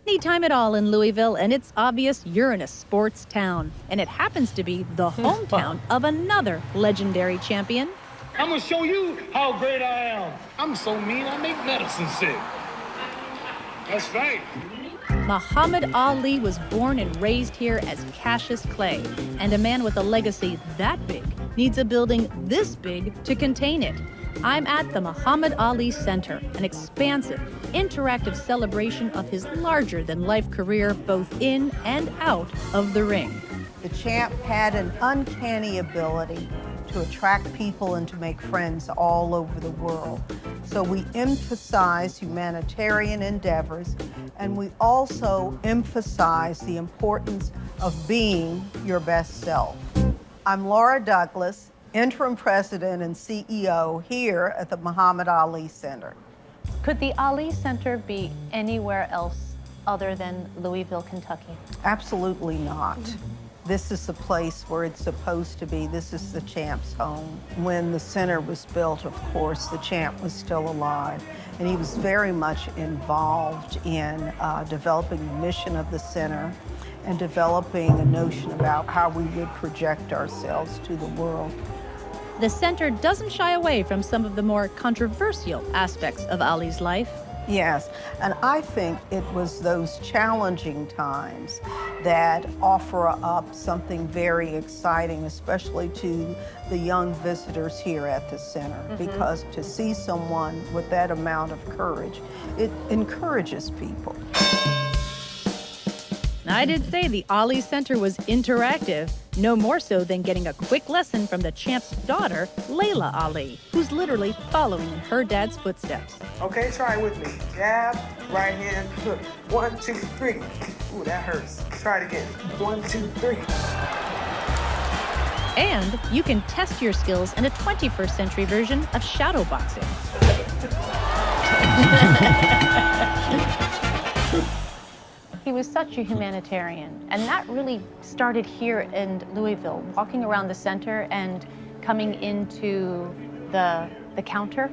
anytime at all in Louisville, and it's obvious you're in a sports town. And it happens to be the hometown of another legendary champion. I'm gonna show you how great I am. I'm so mean, I make medicine sick. That's right. Muhammad Ali was born and raised here as Cassius Clay, and a man with a legacy that big needs a building this big to contain it. I'm at the Muhammad Ali Center, an expansive, interactive celebration of his larger-than-life career both in and out of the ring. The champ had an uncanny ability to attract people and to make friends all over the world. So we emphasize humanitarian endeavors, and we also emphasize the importance of being your best self. I'm Laura Douglas, interim president and CEO here at the Muhammad Ali Center. Could the Ali Center be anywhere else other than Louisville, Kentucky? Absolutely not. This is the place where it's supposed to be. This is the champ's home. When the center was built, of course, the champ was still alive, and he was very much involved in developing the mission of the center and developing a notion about how we would project ourselves to the world. The center doesn't shy away from some of the more controversial aspects of Ali's life. Yes, and I think it was those challenging times that offer up something very exciting, especially to the young visitors here at the center, because to see someone with that amount of courage, it encourages people. I did say the Ali Center was interactive, no more so than getting a quick lesson from the champ's daughter, Layla Ali, who's literally following in her dad's footsteps. Okay, try it with me. Jab, right hand, hook. 1, 2, 3. Ooh, that hurts. Try it again. 1, 2, 3. And you can test your skills in a 21st century version of shadow boxing. He was such a humanitarian, and that really started here in Louisville, walking around the center and coming into the counter,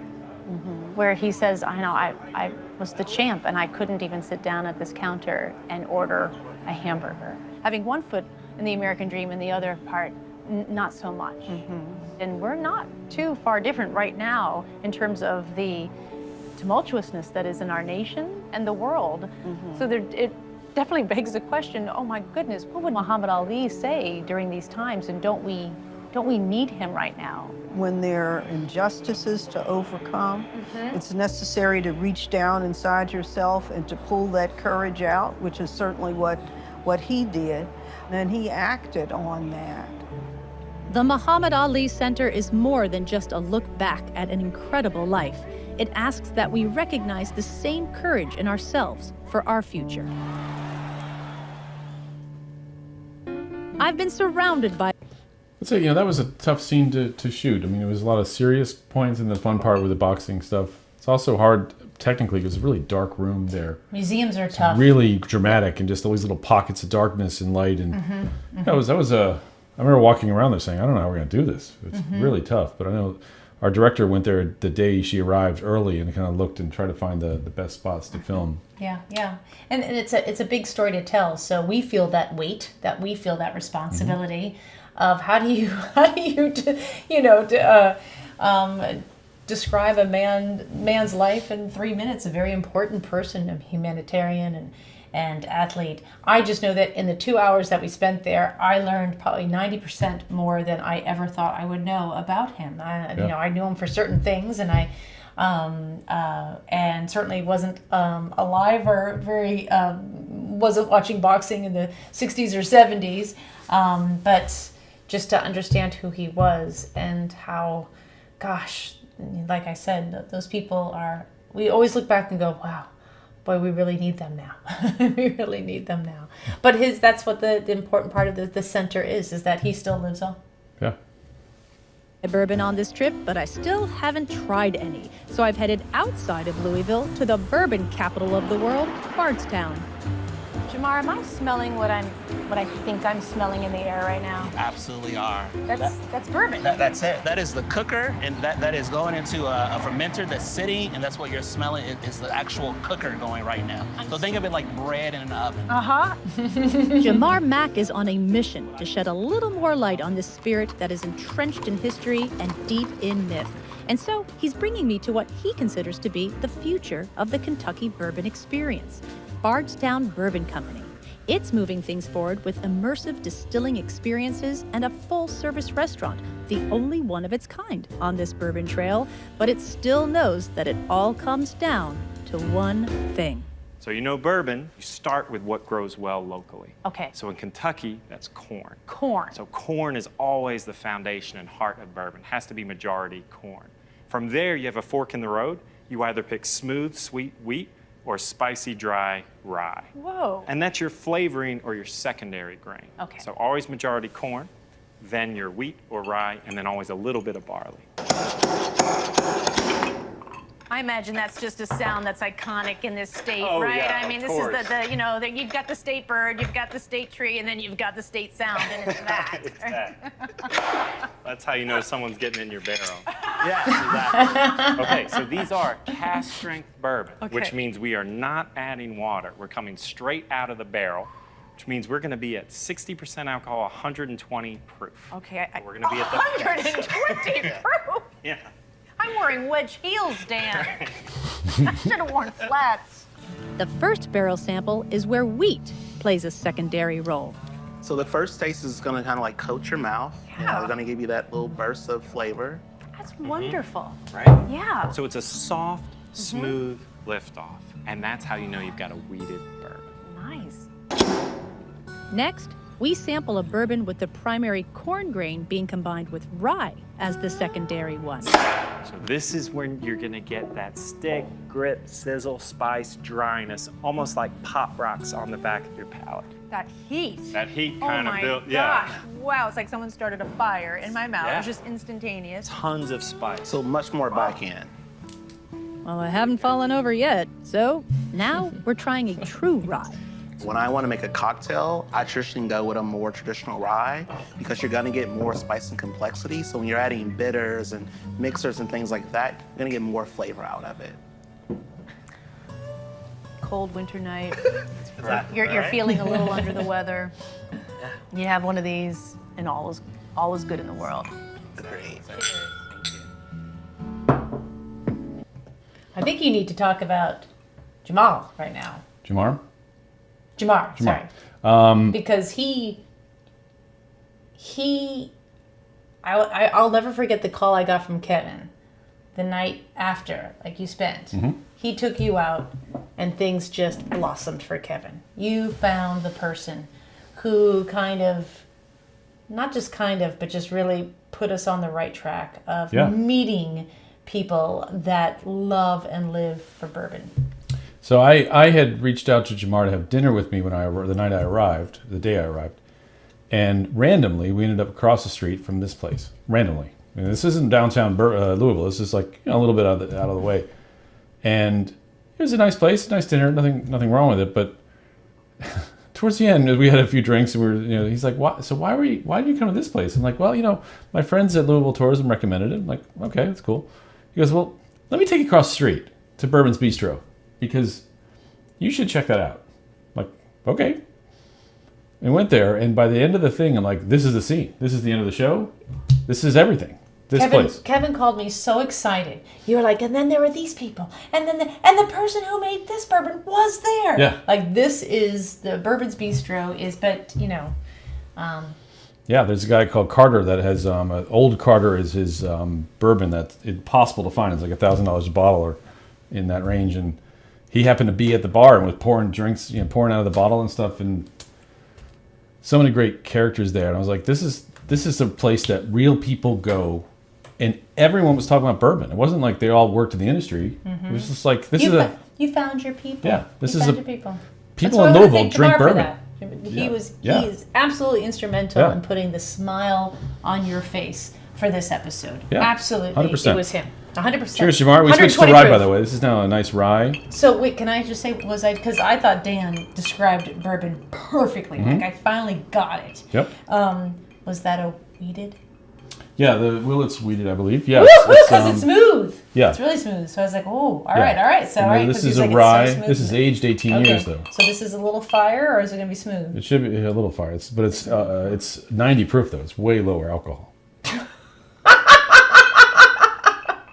where he says, I was the champ, and I couldn't even sit down at this counter and order a hamburger. Having one foot in the American dream and the other part, not so much. And we're not too far different right now in terms of the tumultuousness that is in our nation and the world. So it definitely begs the question, oh my goodness, what would Muhammad Ali say during these times, and don't we need him right now? When there are injustices to overcome, it's necessary to reach down inside yourself and to pull that courage out, which is certainly what what he did, and he acted on that. The Muhammad Ali Center is more than just a look back at an incredible life. It asks that we recognize the same courage in ourselves for our future. I've been surrounded by... I'd say, that was a tough scene to shoot. I mean, it was a lot of serious points and the fun part with the boxing stuff. It's also hard technically because it's a really dark room there. Museums are tough. Really dramatic and just all these little pockets of darkness and light. And that was I remember walking around there saying, I don't know how we're going to do this. It's really tough. But I know our director went there the day she arrived early and kind of looked and tried to find the best spots to film. Yeah. And it's a big story to tell. So we feel that weight, we feel that responsibility of how do you describe a man's life in 3 minutes, a very important person, a humanitarian and athlete. I just know that in the 2 hours that we spent there, I learned probably 90% more than I ever thought I would know about him. I knew him for certain things, and I and certainly wasn't alive or wasn't watching boxing in the 60s or 70s, but just to understand who he was and how, gosh, like I said, those people we always look back and go, wow, boy, we really need them now. We really need them now. But that's what the important part of the center is that he still lives on. Yeah. Bourbon on this trip, but I still haven't tried any. So I've headed outside of Louisville to the bourbon capital of the world, Bardstown. Jamar, am I smelling what I think I'm smelling in the air right now? Absolutely are. That's bourbon. That's it. That is the cooker, and that is going into a fermenter that's sitting, and that's what you're smelling. It's the actual cooker going right now. So think of it like bread in an oven. Jamar Mack is on a mission to shed a little more light on this spirit that is entrenched in history and deep in myth. And so he's bringing me to what he considers to be the future of the Kentucky bourbon experience. Bardstown Bourbon Company. It's moving things forward with immersive distilling experiences and a full-service restaurant, the only one of its kind on this bourbon trail, but it still knows that it all comes down to one thing. So bourbon, you start with what grows well locally. Okay. So in Kentucky, that's corn. Corn. So corn is always the foundation and heart of bourbon. It has to be majority corn. From there, you have a fork in the road. You either pick smooth, sweet wheat or spicy, dry rye. Whoa. And that's your flavoring or your secondary grain. Okay. So always majority corn, then your wheat or rye, and then always a little bit of barley. I imagine that's just a sound that's iconic in this state, right? Yeah, I mean, this is you've got the state bird, you've got the state tree, and then you've got the state sound, and it's that. It's that. That's how you know someone's getting in your barrel. Yes, exactly. Okay, so these are cast strength bourbon, which means we are not adding water. We're coming straight out of the barrel, which means we're going to be at 60% alcohol, 120 proof. Okay, we're going to be at the 120 proof. Yeah. I'm wearing wedge heels, Dan. I should have worn flats. The first barrel sample is where wheat plays a secondary role. So the first taste is going to kind of like coat your mouth. Yeah. It's going to give you that little burst of flavor. That's wonderful. Right? Yeah. So it's a soft, smooth liftoff, and that's how you know you've got a wheated bourbon. Nice. Next, we sample a bourbon with the primary corn grain being combined with rye as the secondary one. So this is when you're gonna get that stick, grip, sizzle, spice, dryness, almost like pop rocks on the back of your palate. That heat. That heat kind of built, Oh my gosh. Wow, it's like someone started a fire in my mouth. Yeah. It was just instantaneous. Tons of spice. So much more back end. Well, I haven't fallen over yet, so now we're trying a true rye. When I want to make a cocktail, I traditionally go with a more traditional rye because you're going to get more spice and complexity. So when you're adding bitters and mixers and things like that, you're going to get more flavor out of it. Cold winter night. Exactly, You're right? feeling a little under the weather. You have one of these, and all is good in the world. Great. I think you need to talk about Jamal right now. Jamar? Jamar. Sorry. Because I'll never forget the call I got from Kevin the night after, like you spent. Mm-hmm. He took you out and things just blossomed for Kevin. You found the person who kind of, not just kind of, but just really put us on the right track of meeting people that love and live for bourbon. So I had reached out to Jamar to have dinner with me the day I arrived. And randomly, we ended up across the street from this place. Randomly. I mean, this isn't downtown Louisville. This is like a little bit out of the way. And it was a nice place, nice dinner, nothing wrong with it. But towards the end, we had a few drinks, and he's like, "Why? So why did you come to this place?" I'm like, "Well, my friends at Louisville Tourism recommended it." I'm like, "Okay, that's cool." He goes, "Well, let me take you across the street to Bourbon's Bistro because you should check that out." I'm like, "Okay." We went there, and by the end of the thing, I'm like, "This is the scene. This is the end of the show. This is everything. This place." Kevin called me so excited. You were like, "And then there were these people, and then the person who made this bourbon was there." Yeah. Like this is the Bourbon's Bistro Yeah, there's a guy called Carter that has Old Carter is his bourbon that's impossible to find. It's like $1,000 a bottle or in that range, and he happened to be at the bar and was pouring drinks, pouring out of the bottle and stuff, and so many great characters there. And I was like, this is a place that real people go, and everyone was talking about bourbon. It wasn't like they all worked in the industry. It was just like you found your people. Yeah, people. People in Louisville drink bourbon. He is absolutely instrumental in putting the smile on your face for this episode. Yeah, absolutely, 100%. It was him. 100%. Cheers, Jamar. We switched to rye, by the way. This is now a nice rye. So wait, can I just say, because I thought Dan described bourbon perfectly. Like I finally got it. Yep. Was that a wheated? Yeah, it's wheated, I believe. Yeah, because it's smooth. Yeah, it's really smooth. So I was like, oh, all right. So this is a rye. This is aged 18 years though. So this is a little fire, or is it gonna be smooth? It should be a little fire. It's 90 proof though. It's way lower alcohol.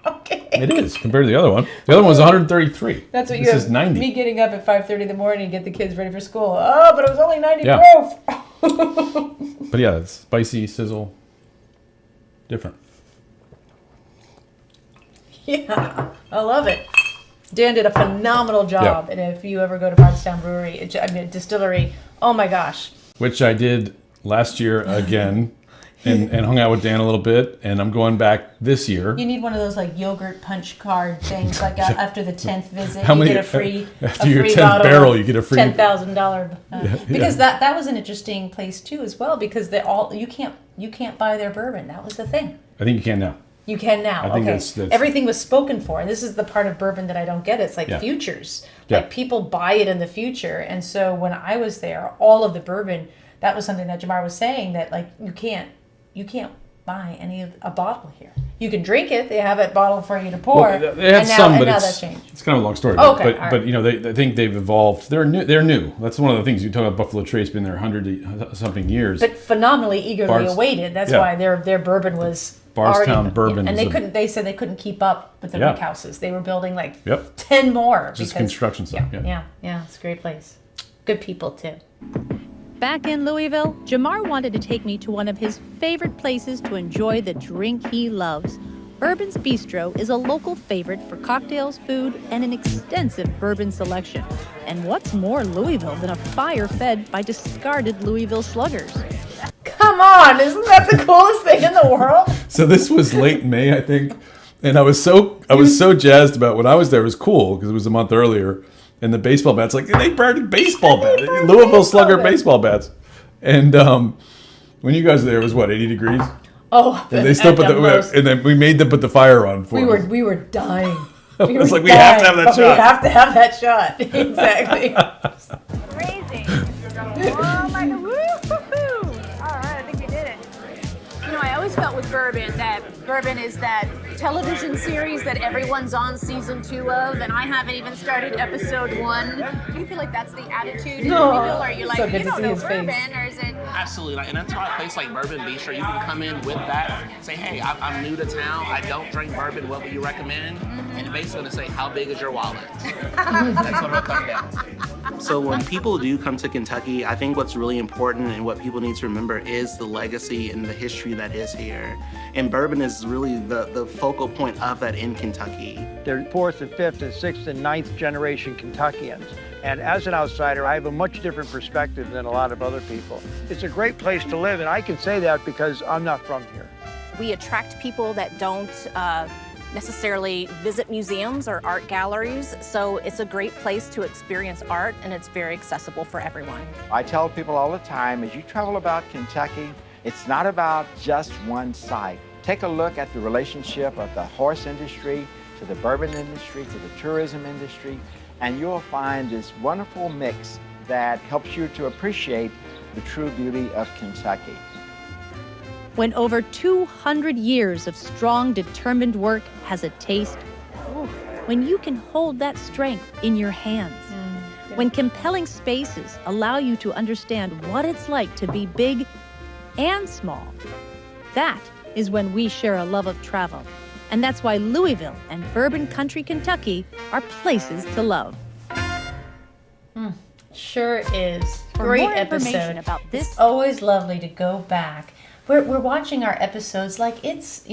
Okay. It is compared to the other one. The other one's 133. That's what this you have. Is 90. Me getting up at 5:30 in the morning and get the kids ready for school. Oh, but it was only 90 proof. But yeah, it's spicy, sizzle. Different. Yeah, I love it. Dan did a phenomenal job, and if you ever go to Bardstown Distillery, oh my gosh. Which I did last year again, and hung out with Dan a little bit, and I'm going back this year. You need one of those like yogurt punch card things, like after the 10th visit, you get a free after your 10th barrel, you get a free $10,000. Because that was an interesting place too, as well, because you can't buy their bourbon. That was the thing. I think you can now. You can now. I think that's everything was spoken for, and this is the part of bourbon that I don't get. It's like futures. Like people buy it in the future, and so when I was there, all of the bourbon, that was something that Jamar was saying, that like you can't buy a bottle here. You can drink it. They have a bottle for you to pour. Well, they had some, but that's changed. It's kind of a long story. Okay, but I think they've evolved. They're new. That's one of the things you talk about. Buffalo Trace been there 100-something years. But phenomenally eagerly awaited. That's why their bourbon was Bardstown bourbon, and they said they couldn't keep up with the rick houses. They were building like 10 more. Just construction stuff. Yeah, it's a great place. Good people too. Back in Louisville, Jamar wanted to take me to one of his favorite places to enjoy the drink he loves. Bourbon's Bistro is a local favorite for cocktails, food, and an extensive bourbon selection. And what's more Louisville than a fire fed by discarded Louisville sluggers? Come on, isn't that the coolest thing in the world? So this was late May, I think, and I was so jazzed about when I was there. It was cool because it was a month earlier. And the baseball bats, like they burned baseball bats, Louisville Slugger baseball bats. And when you guys were there, it was what, 80 degrees? Oh, and they still and then we made them put the fire on for us. We were dying. We have to have that shot. We have to have that shot. Exactly. Crazy. Oh my God. Woo-hoo-hoo. All right, I think we did it. I always felt with bourbon that bourbon is that television series that everyone's on season 2 of, and I haven't even started episode 1. Do you feel like that's the attitude in Louisville? Or are you like, so you don't know bourbon, face. or is it? Absolutely, and that's why a place like Bourbon Bistro, you can come in with that, say, hey, I'm new to town, I don't drink bourbon, what would you recommend? And you're basically going to say, how big is your wallet? That's what it'll come down to. So when people do come to Kentucky, I think what's really important and what people need to remember is the legacy and the history that is here. And bourbon is really the focal point of that in Kentucky. They're 4th and 5th and 6th and 9th generation Kentuckians. And as an outsider, I have a much different perspective than a lot of other people. It's a great place to live, and I can say that because I'm not from here. We attract people that don't necessarily visit museums or art galleries, so it's a great place to experience art, and it's very accessible for everyone. I tell people all the time, as you travel about Kentucky, it's not about just one site. Take a look at the relationship of the horse industry to the bourbon industry to the tourism industry, and you'll find this wonderful mix that helps you to appreciate the true beauty of Kentucky. When over 200 years of strong, determined work has a taste, when you can hold that strength in your hands, when compelling spaces allow you to understand what it's like to be big and small, that is when we share a love of travel. And that's why Louisville and Bourbon Country, Kentucky are places to love. Sure is. For Great more information episode. about this- It's always lovely to go back. We're watching our episodes like it's,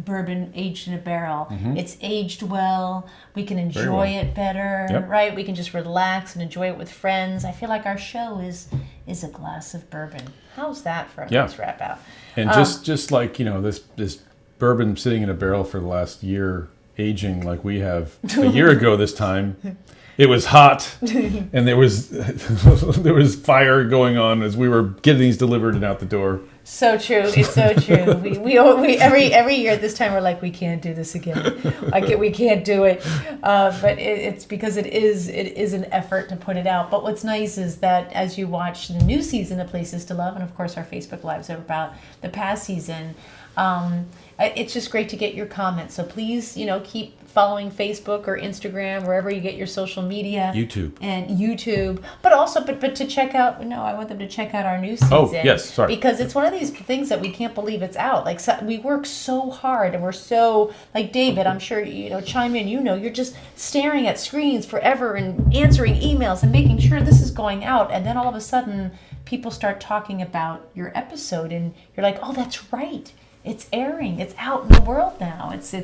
bourbon aged in a barrel. Mhm. It's aged well. We can Very enjoy well. it better, Yep. right? We can just relax and enjoy it with friends. I feel like our show is a glass of bourbon. How's that for a nice wrap out? And just like, this bourbon sitting in a barrel for the last year, aging like we have a year ago this time. It was hot, and there was fire going on as we were getting these delivered and out the door. So true. It's so true. We every year at this time we're like, we can't do this again. We can't do it. But it's because it is an effort to put it out. But what's nice is that as you watch the new season of Places to Love, and of course our Facebook Lives are about the past season, it's just great to get your comments. So please, keep following Facebook or Instagram, wherever you get your social media. YouTube. But also, but to check out, I want them to check out our new season. Oh, yes, sorry. Because it's one of these things that we can't believe it's out. Like, we work so hard, and we're so, like David, I'm sure, chime in, you're just staring at screens forever and answering emails and making sure this is going out. And then all of a sudden, people start talking about your episode, and you're like, oh, that's right. It's airing. It's out in the world now. It's and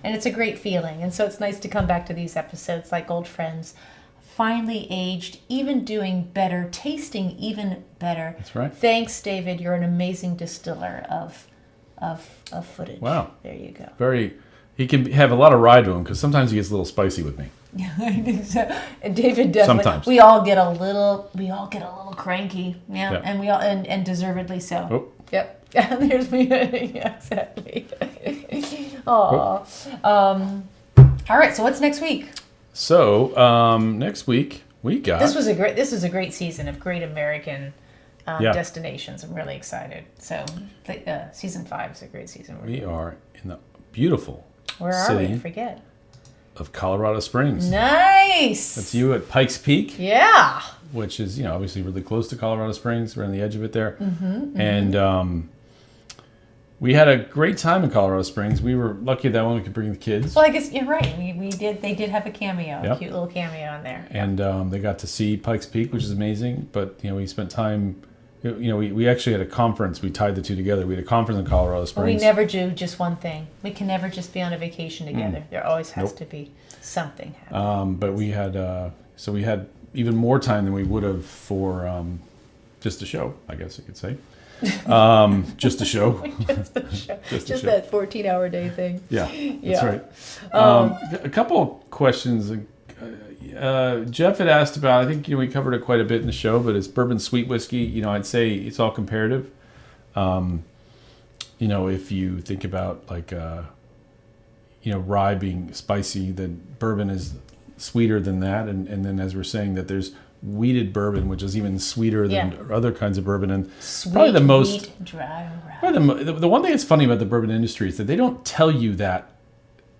it's a great feeling. And so it's nice to come back to these episodes like old friends, finely aged, even doing better, tasting even better. That's right. Thanks, David. You're an amazing distiller of footage. Wow. There you go. He can have a lot of rye to him because sometimes he gets a little spicy with me. Yeah, I think so. And David definitely. Sometimes. We all get a little cranky. Yeah. Yeah. And we all and deservedly so. Oh. Yep. There's me. Yeah, exactly. Aw. All right. So what's next week? So next week we got. This was a great season of great American destinations. I'm really excited. So season 5 is a great season. We are in the beautiful Where are city we? I forget. of Colorado Springs. Nice. That's you at Pikes Peak. Yeah. Which is obviously really close to Colorado Springs. We're on the edge of it there. Mm-hmm, And we had a great time in Colorado Springs. We were lucky that one we could bring the kids. Well, I guess you're right. We did. They did have a cameo, Yep. a cute little cameo on there. And they got to see Pikes Peak, which is amazing. But we spent time. We actually had a conference. We tied the two together. We had a conference in Colorado Well, Springs. we never do just one thing. We can never just be on a vacation together. There always has Nope. to be something happening. But we had we had even more time than we would have for just a show, I guess you could say. Just a show. Just a show. Just a Just show. that 14-hour day thing. Yeah, that's right. A couple of questions. Jeff had asked about, I think we covered it quite a bit in the show, but it's bourbon sweet whiskey. I'd say it's all comparative. If you think about rye being spicy, then bourbon is sweeter than that. And then as we're saying that there's wheated bourbon, which is even sweeter than other kinds of bourbon. And Sweet, probably the most wheat, dry rye. Probably the one thing that's funny about the bourbon industry is that they don't tell you that.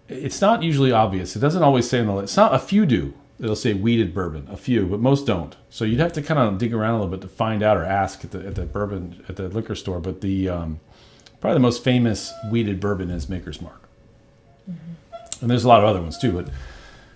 It's not usually obvious. It doesn't always say on the list. It's not, a few do. It'll say wheated bourbon, a few, but most don't. So you'd have to kind of dig around a little bit to find out or ask at the liquor store. But the probably the most famous wheated bourbon is Maker's Mark. Mm-hmm. And there's a lot of other ones too, but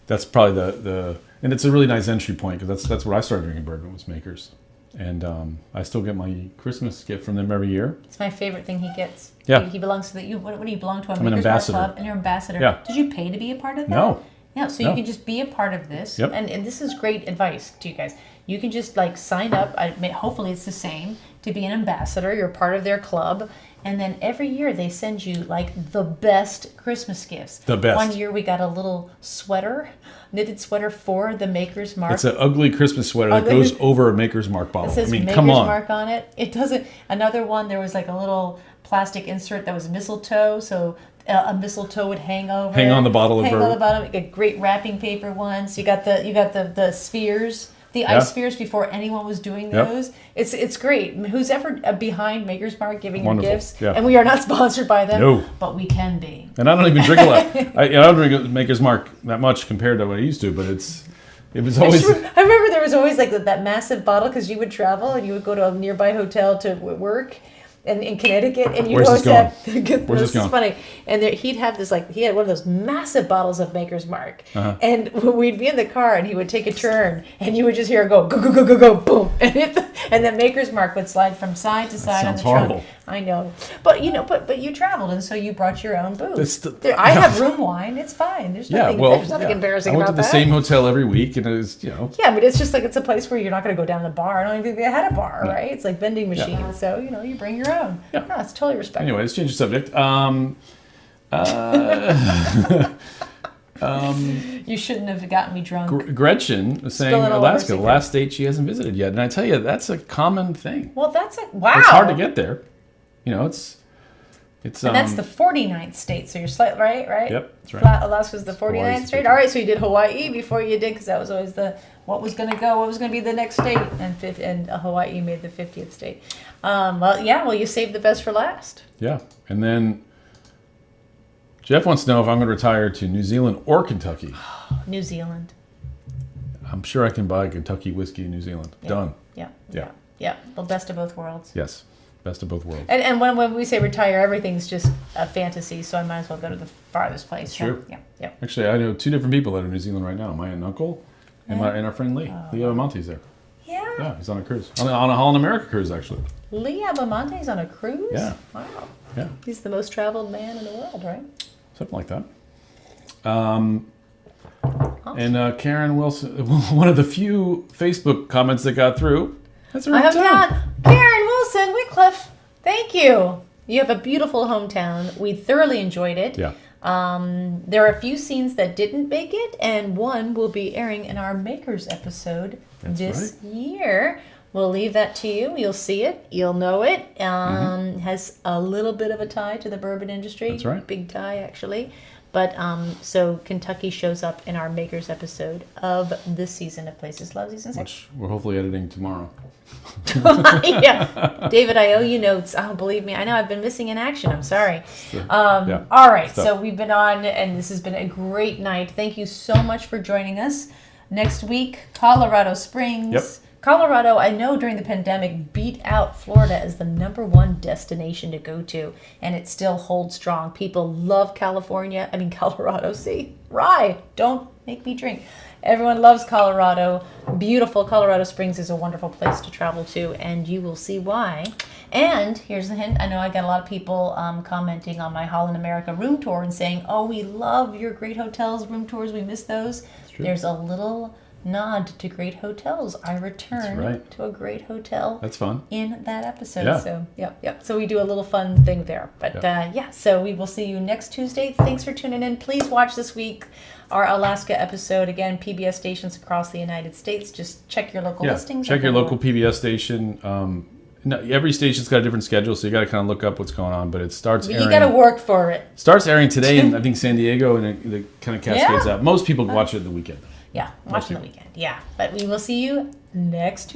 that's probably the and it's a really nice entry point because that's where I started drinking bourbon was Maker's. And I still get my Christmas gift from them every year. It's my favorite thing he gets. Yeah. He belongs to the, what do you belong to? I'm an ambassador. Club, and you're ambassador. Yeah. Did you pay to be a part of that? No. Yeah, so you can just be a part of this. Yep. And this is great advice to you guys. You can just like sign up. Hopefully it's the same to be an ambassador. You're part of their club. And then every year they send you like the best Christmas gifts. The best. One year we got a little sweater, knitted sweater for the Maker's Mark. It's an ugly Christmas sweater that goes over a Maker's Mark bottle. It says Maker's come on. Mark on it. It doesn't. Another one, there was like a little plastic insert that was mistletoe, so a mistletoe would hang over. Hang on the bottle of Hang bourbon. on the bottom. You got great wrapping paper ones. You got the spheres. The ice spheres before anyone was doing those. It's great. Who's ever behind Maker's Mark giving you gifts, and we are not sponsored by them, No. but we can be. And I don't even drink a lot. I don't drink Maker's Mark that much compared to what I used to, but it was always. I remember there was always like that massive bottle because you would travel and you would go to a nearby hotel to work. And in Connecticut, and you always have. Where's this going? Is funny. And he'd have this he had one of those massive bottles of Maker's Mark, and we'd be in the car, and he would take a turn, and you would just hear it go go go go go go boom, and the Maker's Mark would slide from side to side on the horrible. trunk. I know, but but you traveled, and so you brought your own booze. I have room wine. It's fine. There's nothing. There's nothing embarrassing about that. I went to the same hotel every week, and it was Yeah, but it's just like it's a place where you're not going to go down to the bar. I don't even think they had a bar, right? It's like vending machines, so you bring your own. Yeah, no, it's totally respectful. Anyway, let's change the subject. You shouldn't have gotten me drunk. Gretchen was saying Alaska, the last state she hasn't visited yet, and I tell you, that's a common thing. Well, that's wow. It's hard to get there. It's. And that's the 49th state, so you're slightly right. Yep, that's right. Alaska's the 49th state. All right, so you did Hawaii before you did, because that was always what was going to be the next state, and Hawaii made the 50th state. Well, you saved the best for last. Yeah, and then Jeff wants to know if I'm going to retire to New Zealand or Kentucky. New Zealand. I'm sure I can buy Kentucky whiskey in New Zealand. Yeah. Done. Yeah. The best of both worlds. Yes. Best of both worlds. And when we say retire, everything's just a fantasy, so I might as well go to the farthest place. That's true. Yeah. Actually, I know two different people that are in New Zealand right now. My aunt and uncle, and our friend Lee. Lee Abamonte's there. Yeah. Yeah, he's on a cruise. On a Holland America cruise, actually. Lee Abamonte's on a cruise? Yeah. Wow. Yeah. He's the most traveled man in the world, right? Something like that. And Karen Wilson, one of the few Facebook comments that got through. That's her hometown. Karen Wilson, Wycliffe. Thank you. You have a beautiful hometown. We thoroughly enjoyed it. Yeah. There are a few scenes that didn't make it, and one will be airing in our Makers episode this year. We'll leave that to you. You'll see it. You'll know it. Has a little bit of a tie to the bourbon industry. That's right. Big tie, actually. But so Kentucky shows up in our Makers episode of this season of Places Love Season 6. Which we're hopefully editing tomorrow. Yeah. David, I owe you notes. Oh, believe me. I know I've been missing in action. I'm sorry. All right. So we've been on, and this has been a great night. Thank you so much for joining us. Next week, Colorado Springs. Yep. Colorado, I know during the pandemic, beat out Florida as the #1 destination to go to, and it still holds strong. People love Colorado. See, rye, don't make me drink. Everyone loves Colorado. Beautiful. Colorado Springs is a wonderful place to travel to, and you will see why. And here's the hint. I know I got a lot of people commenting on my Holland America room tour and saying, oh, we love your great hotels, room tours. We miss those. There's a little nod to great hotels. I returned to a great hotel. That's fun. In that episode. Yeah. So, So we do a little fun thing there. But so we will see you next Tuesday. Thanks for tuning in. Please watch this week our Alaska episode. Again, PBS stations across the United States. Just check your local listings. Check your local PBS station. Every station's got a different schedule, so you got to kind of look up what's going on. But it starts airing. You got to work for it. Starts airing today in, I think, San Diego, and it kind of cascades out. Most people watch it the weekend. Yeah, watch it the weekend. Yeah, but we will see you next Tuesday.